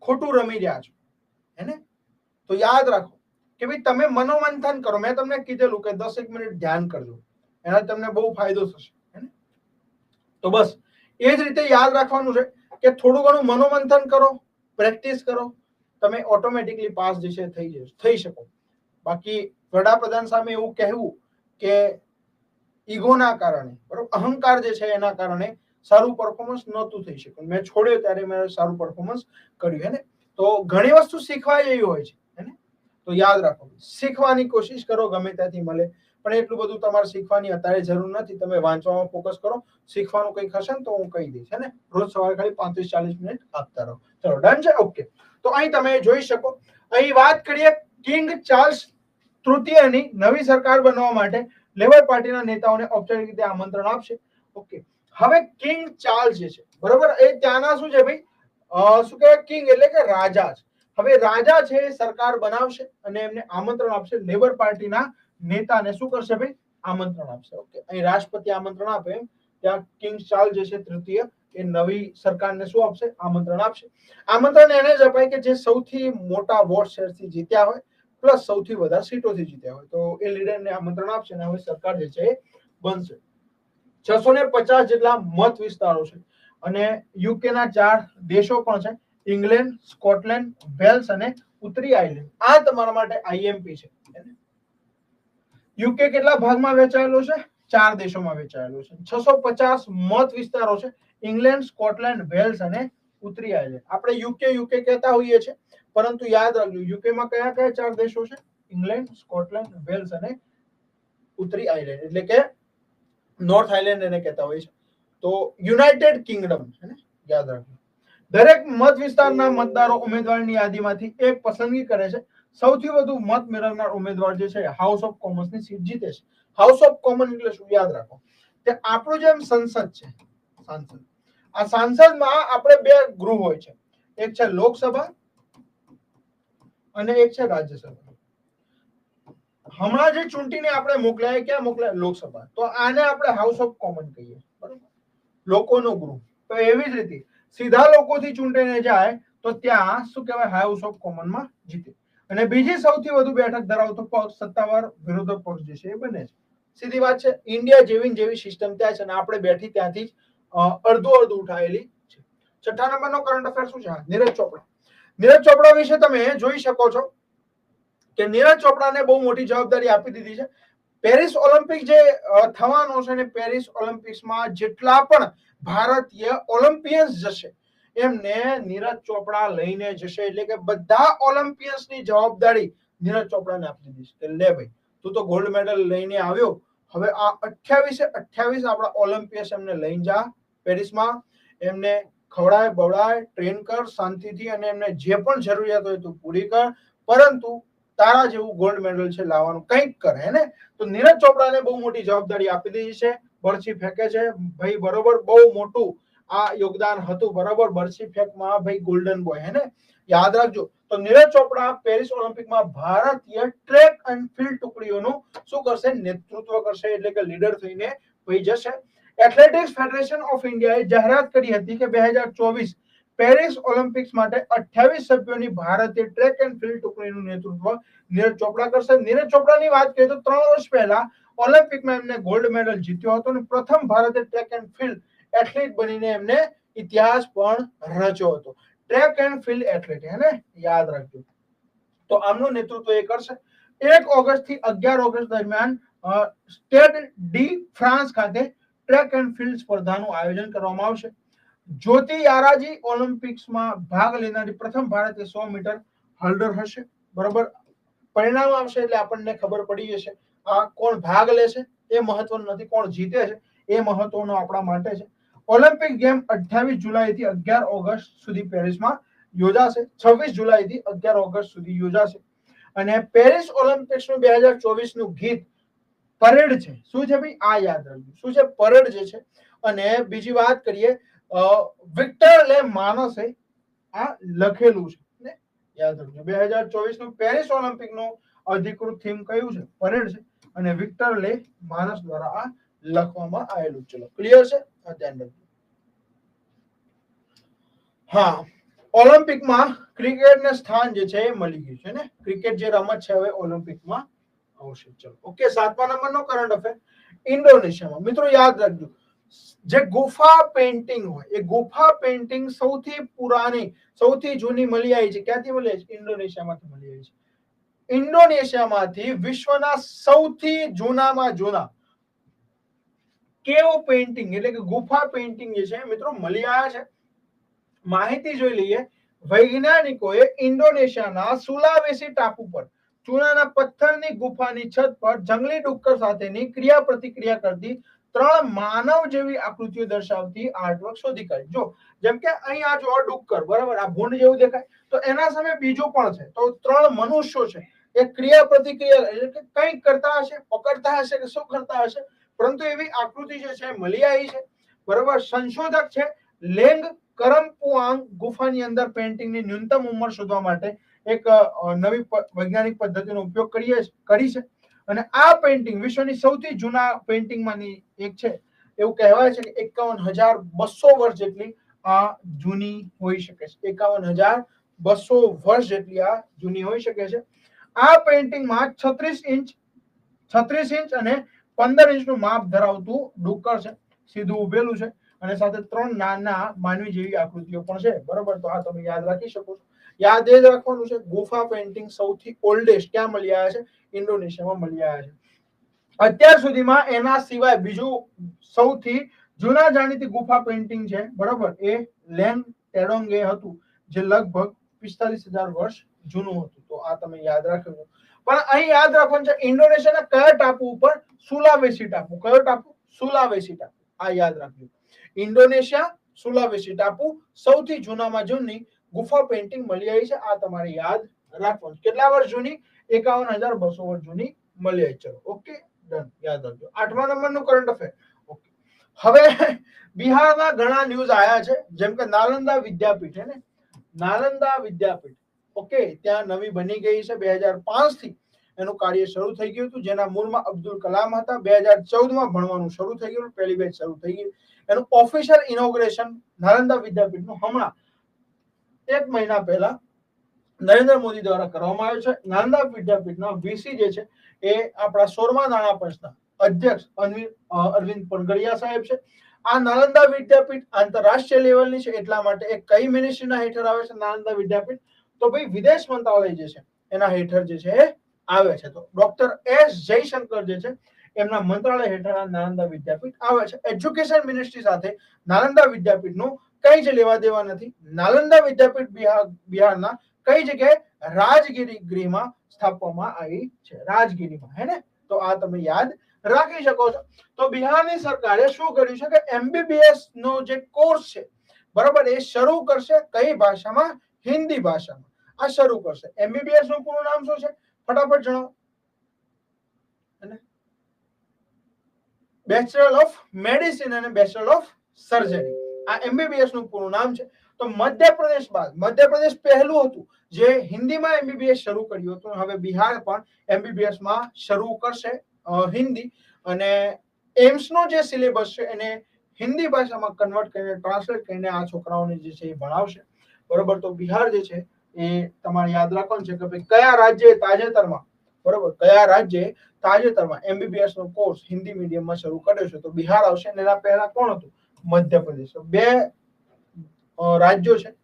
ખોટું રમી રહ્યા છો હે ને. તો યાદ રાખો કે ભાઈ તમે મનોમંથન કરો. મેં તમને કીધેલું કે 10 મિનિટ ધ્યાન કરજો, એના તમને બહુ ફાયદો થશે હે ને. તો બસ એ જ રીતે યાદ રાખવાનું છે કે થોડું ઘણું મનોમંથન કરો, પ્રેક્ટિસ કરો, તમે ઓટોમેટિકલી પાસ જે છે થઈ શકો. બાકી વડાપ્રધાન સામે એવું કહેવું કે ઈગોના કારણે, બરોબર, અહંકાર જે છે એના કારણે સારું પરફોર્મન્સ નહોતું થઈ શક્યું. મેં છોડ્યો ત્યારે મેં સારું પરફોર્મન્સ કર્યું હે ને. તો ઘણી વસ્તુ શીખવા જેવી હોય છે હે ને. તો યાદ રાખો, શીખવાની કોશિશ કરો ગમે ત્યાંથી મળે, પણ એટલું બધું તમારે શીખવાની અત્યારે જરૂર નથી. તમે વાંચવામાં ફોકસ કરો, શીખવાનું કંઈક હશે ને તો હું કહી દઈશ હે ને. રોજ સવારે ખાલી 35-40 મિનિટ આપતા રહો. ચલો ડન છે, ઓકે. તો અહીં તમે જોઈ શકો, અહીં વાત કરીએ કિંગ ચાર્લ્સ તૃતીયની નવી સરકાર બનવા માટે લેબર પાર્ટીના નેતાઓને ઔપચારિક રીતે આમંત્રણ આપશે. ઓકે, હવે કિંગ ચાર્લ્સ જે છે બરોબર, એ ત્યાંના શું છે ભાઈ, શું કહેવાય, કિંગ એટલે કે રાજા છે. હવે રાજા છે એ સરકાર બનાવશે અને એમને આમંત્રણ આપશે. લેબર પાર્ટીના નેતાને શું કરશે ભાઈ, આમંત્રણ આપશે. ઓકે, અહીં રાષ્ટ્રપતિ આમંત્રણ આપે એમ ત્યાં કિંગ ચાર્લ્સ જે છે તૃતીય એ નવી સરકારને શું આપશે, આમંત્રણ આપશે. આમંત્રણ એને જ અપાય કે જે સૌથી મોટા વોટ શેરથી જીત્યા હોય પ્લસ સૌથી વધારે સીટોથી જીત્યા હોય, તો એ લીડરને આમંત્રણ આપશે અને હવે સરકાર જે છે એ બનશે. 650 જેટલા મત વિસ્તારો છે અને યુકેના 4 દેશો પણ છે, ઇંગ્લેન્ડ, સ્કોટલેન્ડ, વેલ્સ અને ઉત્તરી આયર્લેન્ડ. આ તમારા માટે આઈએમપી છે. યુકે કેટલા ભાગમાં વહેંચાયેલો છે, 4 દેશોમાં વહેંચાયેલો છે. 650 મત વિસ્તારો છે, ઇંગ્લેન્ડ, સ્કોટલેન્ડ, વેલ્સ અને ઉત્તરી આયર્લેન્ડ. આપણે યુકે કહેતા હોઈએ છીએ, પરંતુ યાદ રાખજો યુકેમાં કયા કયા 4 દેશો છે, ઇંગ્લેન્ડ, સ્કોટલેન્ડ, વેલ્સ અને ઉત્તરી આયર્લેન્ડ, એટલે કે નોર્થ આયર્લેન્ડ એને કહેતા હોય છે. તો યુનાઇટેડ કિંગડમ છે ને, યાદ રાખજો. દરેક મત વિસ્તારના મતદારો ઉમેદવારની યાદીમાંથી એક પસંદગી કરે છે. સૌથી વધુ મત મેળવનાર ઉમેદવાર જે છે હાઉસ ઓફ કોમન્સની સીટ જીતે છે. હાઉસ ઓફ કોમન એટલે શું, યાદ રાખો કે આપણું જેમ સંસદ છે, સાંસદ, આ સાંસદમાં આપણે 2 ગૃહ હોય છે, એક છે લોકસભા અને એક છે રાજ્યસભા. હમણાં જે ચૂંટીને આપણે મોકલાય, ક્યાં મોકલાય, લોકસભા. તો આને આપણે હાઉસ ઓફ કોમન કહીએ, બરોબર, લોકોનો ગૃહ. તો એવી જ રીતે સીધા લોકોથી ચૂંટીને જાય તો ત્યાં શું કહેવાય, હાઉસ ઓફ કોમનમાં જીતે. અને બીજી સૌથી વધુ બેઠક ધરાવતો પક્ષ સત્તાવાર વિરોધક પક્ષ જે છે એ બને છે. સીધી વાત છે, ઇન્ડિયા જેવી સિસ્ટમ ત્યાં છે અને આપણે બેઠી ત્યાંથી અડધું ઉઠાયેલી છે. 6થા નંબરનો કરંટ અફેર શું છે, નીરજ ચોપડા. નીરજ ચોપડા વિશે તમે જોઈ શકો છો કે નીરજ ચોપડાને બહુ મોટી જવાબદારી આપી દીધી છે. પેરિસ ઓલિમ્પિક જે થવાનો છે ને પેરિસ ઓલિમ્પિક્સમાં જેટલા પણ ભારતીય ઓલિમ્પિયન્સ જશે એમને નીરજ ચોપડા લઈને જશે, એટલે કે બધા ઓલિમ્પિયન્સની જવાબદારી નીરજ ચોપડાને આપી દીધી કે લે ભાઈ તું તો ગોલ્ડ મેડલ લઈને આવ્યો, હવે આ 28 આપણા ઓલિમ્પિયન્સ એમને લઈને જા પેરિસમાં, એમને ખવડાય બવડાય ટ્રેન કર શાંતિથી અને એમને જે પણ જરૂરિયાત હોય તું પૂરી કર, પરંતુ તારા જેવું ગોલ્ડ મેડલ છે લાવવાનું કંઈક કર હે ને. તો નીરજ ચોપડાને બહુ મોટી જવાબદારી આપી દીધી છે, બરછી ફેંકે છે ભાઈ, બરોબર, બહુ મોટું આ યોગદાન હતું, બરોબર, બરછી ફેંકમાં ભાઈ ગોલ્ડન બોય હે ને, યાદ રાખજો. તો નીરજ ચોપડા પેરિસ ઓલિમ્પિકમાં ભારતીય ટ્રેક એન્ડ ફિલ્ડ ટુકડીઓનું શું કરશે, નેતૃત્વ કરશે, એટલે કે લીડર થઈને ભાઈ જશે. એથ્લેટિક્સ ફેડરેશન ઓફ ઇન્ડિયાએ જાહેરાત કરી હતી કે 2024 પેરિસ ઓલિમ્પિક્સ માટે 28 સભ્યોની ભારતીય ટ્રેક એન્ડ ફિલ્ડ ટુકડીનું નેતૃત્વ નીરજ ચોપડા કરશે. નીરજ ચોપડાની વાત કરીએ તો 3 વર્ષ પહેલા ઓલિમ્પિકમાં એમને ગોલ્ડ મેડલ જીત્યો હતો અને પ્રથમ ભારતીય ટ્રેક એન્ડ ફિલ્ડ એથ્લીટ બનીને એમને ઇતિહાસ પણ રચ્યો હતો. ટ્રેક એન્ડ ફિલ્ડ એથ્લીટ હે ને, યાદ રાખજો. તો આમનું નેતૃત્વ એ કરશે. 1 ઓગસ્ટ થી 11 ઓગસ્ટ દરમિયાન સ્ટેડ ડી ફ્રાન્સ ખાતે ટ્રેક એન્ડ ફિલ્ડ સ્પર્ધાનું આયોજન કરવામાં આવશે. જ્યોતિ યારાજી ઓલિમ્પિક્સમાં ભાગ લેનારી પ્રથમ ભારતીય 100 મીટર હોલ્ડર હશે, બરોબર. પરિણામ આવશે એટલે આપણને ખબર પડી જશે આ કોણ ભાગ લેશે એ મહત્વનું નથી, કોણ જીતે છે એ મહત્વનું આપણા માટે છે. ઓલિમ્પિક ગેમ 28 જુલાઈ થી 11 ઓગસ્ટ સુધી પેરિસમાં યોજાશે. 26 જુલાઈ થી 11 ઓગસ્ટ સુધી યોજાશે. અને પેરિસ ઓલિમ્પિક્સનું 2024 નું ગીત પરેડ છે. શું છે ભાઈ, આ યાદ રાખજો, શું છે, પરેડ જે છે. અને બીજી વાત કરીએ, વિક્ટર લે માનસે આ લખેલું છે ને, યાદ રાખજો. 2024 નું પેરિસ ઓલિમ્પિક નું અધિકૃત થીમ કયું છે, પરેડ છે, અને વિક્ટર લે માનસ દ્વારા આ લખવામાં આવેલું. ચલો ક્લિયર છે, આ ધ્યાન રાખજો. હા, ઓલિમ્પિકમાં ક્રિકેટને સ્થાન જે છે એ મળી ગયું છે ને, ક્રિકેટ જે રમત છે હવે ઓલિમ્પિકમાં આવશે. ચલો ઓકે, 7મા નંબરનો કરંટ અફેર. ઇન્ડોનેશિયામાં મિત્રો યાદ રાખજો, જે ગુફા પેઇન્ટિંગ હોય એ ગુફા પેઇન્ટિંગ સૌથી પુરાની સૌથી જૂની મળી આવી છે. ક્યાંથી મળી આવી છે? ઇન્ડોનેશિયામાંથી મળી આવી છે. ઇન્ડોનેશિયામાંથી વિશ્વના સૌથી જૂનામાં જૂના કેવ પેઇન્ટિંગ એટલે કે ગુફા પેઇન્ટિંગ જે છે મિત્રો મળી આવ્યા છે. માહિતી જોઈ લઈએ. વૈજ્ઞાનિકોએ ઇન્ડોનેશિયાના સુલાવેસી ટાપુ પર ચૂનાના પથ્થરની ગુફાની છત પર જંગલી ડુક્કર સાથેની ક્રિયા પ્રતિક્રિયા કરતી 3 માનવ જેવી આકૃતિઓ દર્શાવતી આર્ટવર્ક શોધી કાઢી. જો જેમ કે અહીં આ જો ડુક્કર, બરાબર, આ ભૂંડ જેવું દેખાય, તો એના સામે બીજું પણ છે. તો 3 મનુષ્યો છે, એ ક્રિયા પ્રતિક્રિયા એટલે કે કંઈક કરતા હશે, પકડતા હશે કે શું કરતા હશે, પરંતુ એવી આકૃતિ જે છે મળી આવી છે, બરાબર. સંશોધક છે લેંગ કરમપુઆંગ ગુફાની અંદર પેઇન્ટિંગની ન્યૂનતમ ઉંમર શોધવા માટે એક નવી વૈજ્ઞાનિક પદ્ધતિનો ઉપયોગ કરી છે. અને આ પેઇન્ટિંગ વિશ્વની સૌથી જૂના પેઇન્ટિંગમાંની એક છે. એવું કહેવાય છે કે 51,200 વર્ષ જેટલી આ જૂની હોઈ શકે છે. 51,200 વર્ષ જેટલી આ જૂની હોઈ શકે છે. આ પેઇન્ટિંગમાં 36 ઇંચ અને 15 ઇંચનું માપ ધરાવતું ડુક્કર છે, સીધું ઉભેલું છે, અને સાથે 3 નાના માનવી જેવી આકૃતિઓ પણ છે, બરોબર. તો આ તમે યાદ રાખી શકો છો. યાદ એ જ રાખવાનું છે, ગુફા પેઇન્ટિંગ સૌથી ઓલ્ડેસ્ટ ક્યાં મળી આવ્યા છે? ઇન્ડોનેશિયામાં મળી આવ્યા છે. અત્યાર સુધીમાં એના સિવાય બીજું સૌથી જૂના જાણીતી ગુફા પેઇન્ટિંગ છે, બરોબર, એ લેંગ ટેડોંગે હતું, જે લગભગ 45,000 વર્ષ જૂનું હતું. તો આ તમે યાદ રાખજો. પણ અહીં યાદ રાખવાનું છે ઇન્ડોનેશિયાના કયા ટાપુ ઉપર? સુલાવેસી ટાપુ. કયો ટાપુ? સુલાવેસી ટાપુ. આ યાદ રાખજો. ઇન્ડોનેશિયા સુલાવેસી ટાપુ સૌથી જૂનામાં જૂની ગુફા પેઇન્ટિંગ મળી આવી છે. આ તમારે યાદ રાખવાનું. કેટલા વર્ષ જૂની? 51,200 વર્ષ જૂની મળી આવી. ચલો ઓકે, ડન, યાદ રાખજો. 8મા નંબરનું કરંટ અફેર. ઓકે, હવે બિહારના ઘણા ન્યૂઝ આયા છે, જેમ કે નાલંદા વિદ્યાપીઠ હે ને, નાલંદા વિદ્યાપીઠ, ઓકે, ત્યાં નવી બની ગઈ છે. 2005 થી એનું કાર્ય શરૂ થઈ ગયું હતું, જેના મૂળમાં અબ્દુલ કલામ હતા. 2014માં ભણવાનું શરૂ થઈ ગયું, પહેલી બેચ શરૂ થઈ ગઈ. એનું ઓફિશિયલ ઇનોગ્રેશન નાલંદા વિદ્યાપીઠનું હમણાં 1 મહિના પહેલા નરેન્દ્ર મોદી દ્વારા કરવામાં આવ્યું છે. નાલંદા વિદ્યાપીઠના વીસી જે છે એ આપણા 16મા નાણાં પંચના અધ્યક્ષ અરવિંદ પનગડિયા સાહેબ છે. આ નાલંદા વિદ્યાપીઠ આંતરરાષ્ટ્રીય લેવલની છે, એટલા માટે એ કઈ મિનિસ્ટ્રીના હેઠળ આવે છે નાલંદા વિદ્યાપીઠ? તો ભાઈ વિદેશ મંત્રાલય જે છે એના હેઠળ જે છે આવે છે. તો ડોક્ટર એસ જયશંકર જે છે એમના મંત્રાલય હેઠળ નાલંદા વિદ્યાપીઠ આવે છે. એજ્યુકેશન મિનિસ્ટ્રી સાથે નાલંદા વિદ્યાપીઠનું કઈ જ લેવા દેવા નથી. નાલંદા વિદ્યાપીઠ બિહારના કઈ જગ્યાએ રાજગીરી ગૃહમાં સ્થાપવામાં આવી છે, રાજગીરીમાં, હે ને. તો આ તમે યાદ રાખી શકો છો. તો બિહારની સરકારે શું કર્યું છે કે એમબીબીએસ નો જે કોર્સ છે બરાબર એ શરૂ કરશે કઈ ભાષામાં? હિન્દી ભાષામાં આ શરૂ કરશે. એમબીબીએસ નું પૂરું નામ શું છે? ફટાફટ જણાવો. બેચલર ઓફ મેડિસિન અને બેચલર ઓફ સર્જરી, આ એમબીબીએસ નું પૂરું નામ છે. તો મધ્યપ્રદેશ બાદ મધ્યપ્રદેશ પહેલું હતું જે હિન્દીમાં એમબીબીએસ શરૂ કર્યું હતું. હવે બિહાર પણ એમબીબીએસ માં શરૂ કરશે હિન્દી, અને એમ્સ નો જે સિલેબસ છે એને હિન્દી ભાષામાં કન્વર્ટ કરીને ટ્રાન્સલેટ કરીને આ છોકરાઓને જે છે એ ભણાવશે. બરોબર. તો બિહાર જે છે એ તમારે યાદ રાખવાનું છે કે ભાઈ કયા રાજ્યે તાજેતરમાં, બરોબર, કયા રાજ્યે તાજેતરમાં એમબીબીએસ નો કોર્સ હિન્દી મીડિયમમાં શરૂ કર્યો છે. તો બિહાર આવશે અને એના પહેલા કોણ હતું? મધ્યપ્રદેશ. બે રાજ્યો છે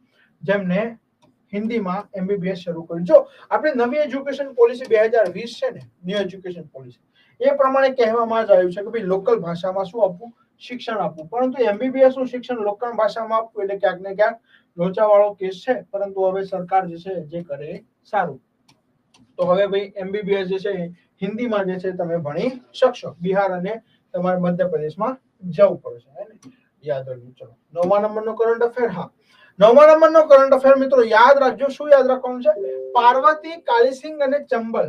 જેમને હિન્દીમાં એમબીબીએસ શરૂ કર્યું. જો આપણે નવી એજ્યુકેશન પોલિસી 2020 છે ને, ન્યુ એજ્યુકેશન પોલિસી, એ પ્રમાણે કહેવામાં જ આવ્યું છે કે ભાઈ લોકલ ભાષામાં શું આપવું? શિક્ષણ આપવું. પરંતુ એમબીબીએસ નું શિક્ષણ લોકલ ભાષામાં આપવું એટલે ક્યાંક ને ક્યાંક લોચાવાળો કેસ છે. પરંતુ હવે સરકાર જે છે જે કરે સારું. તો હવે ભાઈ એમબીબીએસ જે છે હિન્દીમાં જે છે તમે ભણી શકશો. બિહાર અને તમારે મધ્યપ્રદેશમાં જવું પડશે, હે ને. યાદ રાખજો. ચલો 9મા નંબરનો કરંટ અફેર. હા, 9મા નંબરનો કરંટ અફેર મિત્રો યાદ રાખજો. શું યાદ રાખવાનું છે? પાર્વતી, કાલીસિંધ અને ચંબલ.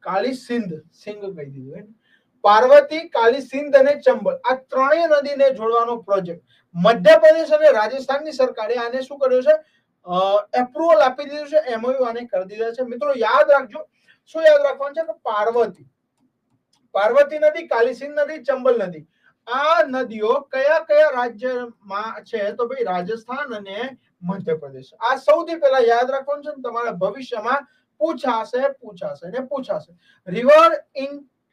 કાલીસિંધ, સિંધ કહી દીધું, હે. પાર્વતી, કાલીસિંધ અને ચંબલ આ ત્રણેય નદીને જોડવાનો પ્રોજેક્ટ મધ્યપ્રદેશ અને રાજસ્થાનની સરકારે આને શું કર્યું છે? એપ્રુવલ આપી દીધું છે. એમઓયુ આને કરી દીધા છે. મિત્રો યાદ રાખજો. શું યાદ રાખવાનું છે? કે પાર્વતી નદી, કાલીસિંધ નદી, ચંબલ નદી, આ નદીઓ કયા કયા રાજ્યમાં છે? તો ભાઈ રાજસ્થાન અને મધ્યપ્રદેશ. આ સૌથી પહેલા યાદ રાખવાનું છે. તમારા ભવિષ્યમાં પૂછાશે. રિવર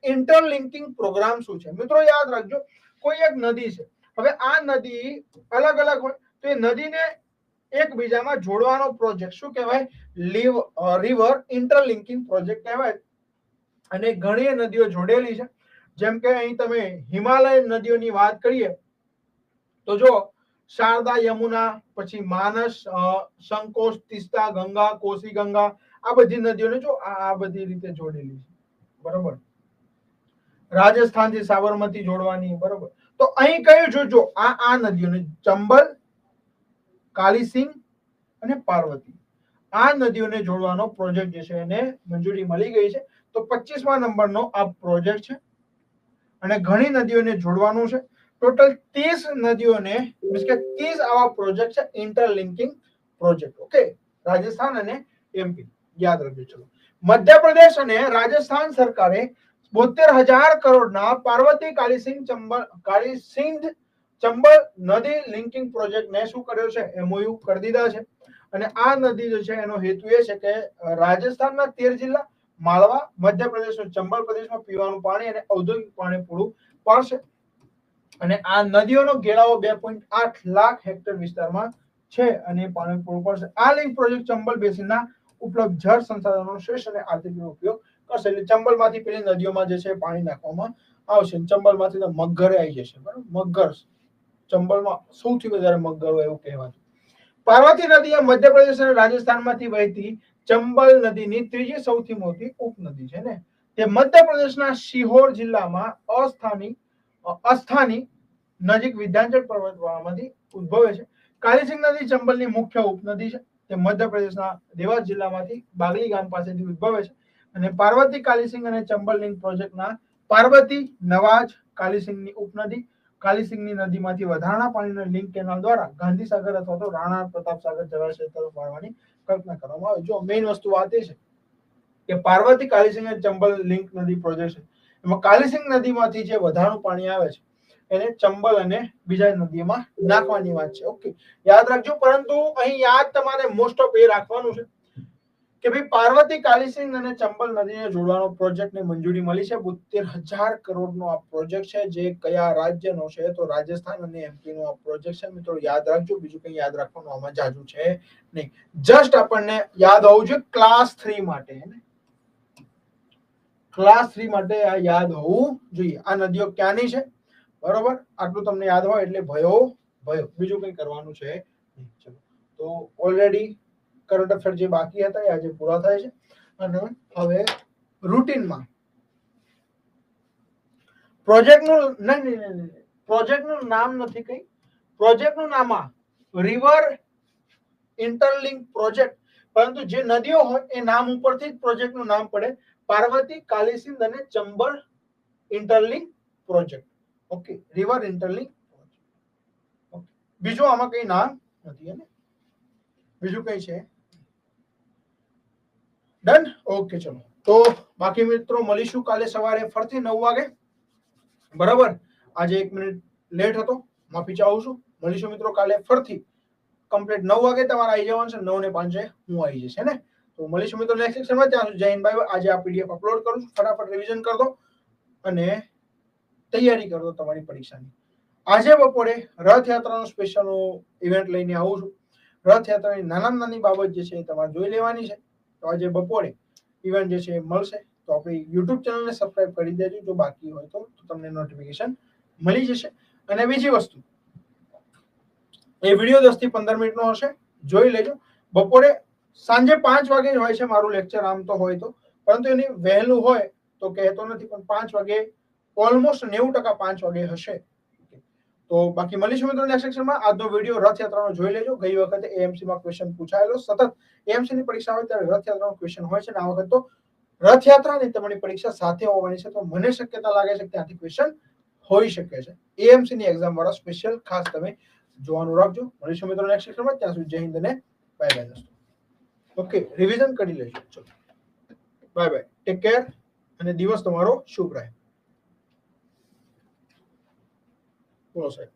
ઇન્ટરલિંકિંગ પ્રોગ્રામ શું છે? મિત્રો યાદ રાખજો. કોઈ એક નદી છે, હવે આ નદી અલગ અલગ હોય તો એ નદીને એકબીજામાં જોડવાનો પ્રોજેક્ટ શું કહેવાય? રિવર ઇન્ટરલિંકિંગ પ્રોજેક્ટ કહેવાય. અને ઘણી નદીઓ જોડેલી છે. જેમ કે અહીં તમે હિમાલય નદીઓની વાત કરીએ તો જો શારદા, યમુના, પછી માનસ, સંકોચ, તીસ્તા, ગંગા, કોસી ગંગા, આ બધી નદીઓને જો આ બધી રીતે જોડેલી છે. બરોબર. રાજસ્થાનથી સાબરમતી જોડવાની. બરોબર. તો અહીં કયું જોજો આ નદીઓને ચંબલ, કાલીસિંધ અને પાર્વતી, આ નદીઓને જોડવાનો પ્રોજેક્ટ જે છે એને મંજૂરી મળી ગઈ છે. તો 25મા નંબરનો આ પ્રોજેક્ટ છે અને ઘણી નદીઓને જોડવાનું છે. ટોટલ 30 નદીઓને મીન્સ કે 30 આવા પ્રોજેક્ટ છે, ઇન્ટરલિંકિંગ પ્રોજેક્ટ. ઓકે, રાજસ્થાન અને એમપી યાદ રાખજો. ચલો, મધ્યપ્રદેશ અને રાજસ્થાન સરકારે 72,000 કરોડના પાર્વતી, કાલીસિંધ ચંબલ નદી લિંકિંગ પ્રોજેક્ટને શું કર્યો છે? એમઓયુ કરી દીધા છે. અને આ નદી જે છે એનો હેતુ એ છે કે રાજસ્થાનના 13 જિલ્લા, માળવા, મધ્યપ્રદેશનો ચંબલ પ્રદેશમાં પીવાનું પાણી અને ઔદ્યોગિક પાણી પૂરું પાડશે. અને આ નદીઓનો ઘેરાવો 2.8 લાખ હેક્ટર વિસ્તારમાં છે અને પાણી પૂરું પાડશે. આ લિંક પ્રોજેક્ટ ચંબલ બેસિનના ઉપલબ્ધ જળ સંસાધનોનો શ્રેષ્ઠ અને આર્થિક ઉપયોગ કરશે. એટલે ચંબલમાંથી પેલી નદીઓમાં જે છે પાણી નાખવામાં આવશે. ચંબલમાંથી તો મગઘરે આવી જશે. બરાબર, મગઘર ચંબલમાં સૌથી વધારે મગઘર હોય એવું કહેવાતું. પાર્વતી નદી એ મધ્યપ્રદેશ અને રાજસ્થાનમાંથી વહેતી ચંબલ નદીની ત્રીજી સૌથી મોટી ઉપનદી છે ને. તે મધ્યપ્રદેશના શિહોર જિલ્લામાં અસ્થાની નજીક વિંધ્યાચલ પર્વતમાળામાંથી ઉદ્ભવે છે. કાલીસિંધ નદી ચંબલની મુખ્ય ઉપનદી છે. તે મધ્યપ્રદેશના દેવાસ જિલ્લામાંથી બાગલી ગામ પાસેથી ઉદ્ભવે છે. અને પાર્વતી, કાલીસિંધ અને ચંબલ લિંક પ્રોજેક્ટના પાર્વતી, નવાજ, કાલીસિંધની ઉપનદી, કાલીસિંધની નદીમાંથી વધારાના પાણીના લિંક કેનાલ દ્વારા ગાંધીસાગર અથવા તો રાણા પ્રતાપ સાગર જળાશય તરફ વાળવાની કલ્પના કરવામાં આવે. જો મેઇન વસ્તુ વાત એ છે કે પાર્વતી, કાલીસિંધ અને ચંબલ લિંક નદી પ્રોજેક્ટ છે. એમાં કાલીસિંધ નદીમાંથી જે વધારાનું પાણી આવે છે એને ચંબલ અને બીજા નદીમાં નાખવાની વાત છે. ઓકે, યાદ રાખજો. પરંતુ અહીં યાદ તમારે મોસ્ટ ઓફ એ રાખવાનું છે કે ભાઈ પાર્વતી, કાલીસિંધ અને ચંબલ નદીને જોડવાનો પ્રોજેક્ટને મંજૂરી મળી છે. 72,000 કરોડનો આ પ્રોજેક્ટ છે. જે કયા રાજ્યનો છે? તો રાજસ્થાન અને એમપી નો આ પ્રોજેક્ટ છે. મિત્રો યાદ રાખજો. બીજું કંઈ યાદ રાખવાનું આમાં જાજુ છે નહીં. જસ્ટ આપણને યાદ હોવું જોઈએ ક્લાસ 3 માટે. ક્લાસ 3 માટે આ યાદ હોવું જોઈએ. આ નદીઓ ક્યાંની છે, બરોબર? આટલું તમને યાદ હોય એટલે ભયો ભયો, બીજું કંઈ કરવાનું છે નહીં. ચલો, તો ઓલરેડી કરંટ અફેર જે બાકી હતા એ આજે પૂરા થાય છે. અને હવે રૂટીનમાં પ્રોજેક્ટનું નામ નથી કઈ, પ્રોજેક્ટનું નામ આ રિવર ઇન્ટરલિંક પ્રોજેક્ટ, પરંતુ જે નદીઓ હોય એ નામ ઉપરથી જ પ્રોજેક્ટનું નામ પડે. પાર્વતી, કાલિસિંધ અને Chambal interlink project. Okay, river interlink project. Okay, બીજું આમાં કઈ નામ નથી ને, બીજું કઈ છે? ડન. ઓકે, ચલો, તો બાકી મિત્રો મળીશું કાલે સવારે ફરીથી 9 વાગે, બરાબર? આજે 1 મિનિટ લેટ હતો, માફી ચાહું છું. મળીશું મિત્રો કાલે ફરીથી કમ્પ્લીટ 9 વાગે તમારે આવી જવાનું છે. 9 ને 5 હું આવી જઈશ, ને? તો મળીશું મિત્રો નેક્સ્ટ સેક્શનમાં. ત્યાં સુધી જય હિન્દ, બાય બાય. આજે આ પીડીએફ અપલોડ કરું છું, ફટાફટ રિવિઝન કરી દો અને તૈયારી કરો તમારી પરીક્ષાની. આજે બપોરે રથયાત્રાનો સ્પેશિયલ ઇવેન્ટ લઈને આવું છું. રથયાત્રાની નાની બાબત જે છે એ તમારે જોઈ લેવાની છે. તો આજે બપોરે ઇવેન્ટ જે છે એ મળશે. તો આપણી યુટ્યુબ ચેનલને સબસ્ક્રાઇબ કરી દેજો જો બાકી હોય તો તમને નોટિફિકેશન મળી જશે. અને બીજી વસ્તુ, એ વિડીયો 10 થી 15 મિનિટનો હશે, જોઈ લેજો. બપોરે સાંજે 5 વાગે જ હોય છે મારું લેક્ચર આમ તો હોય તો, પરંતુ એની વહેલું હોય તો કહેતો નથી, પણ 5 વાગે ઓલમોસ્ટ 90% 5 વાગે હશે. તો બાકી મળીશું મિત્રો નેક્સ્ટ સેક્શનમાં. આજનો વિડીયો રથયાત્રાનો જોઈ લેજો. ગઈ વખતે એએમસી માં ક્વેશ્ચન પૂછાયેલો, સતત એએમસી ની પરીક્ષા હોય ત્યારે રથયાત્રાનો ક્વેશ્ચન હોય છે, અને આ વખત તો રથયાત્રાની તમારી પરીક્ષા સાથે હોવાની છે, તો મને શક્યતા લાગે છે કે ત્યાંથી ક્વેશ્ચન હોઈ શકે છે. એએમસી ની એક્ઝામ વાળા સ્પેશિયલ ખાસ તમે જોવાનું રાખજો. મળીશું મિત્રો નેક્સ્ટ સેક્શનમાં. ત્યાં સુધી જય હિન્દ અને બાય બાય દોસ્તો. ઓકે, રિવિઝન કરી લેજો. ચલો, બાય બાય, ટેક કેર, અને દિવસ તમારો શુભ રહે. બોલો સાહેબ.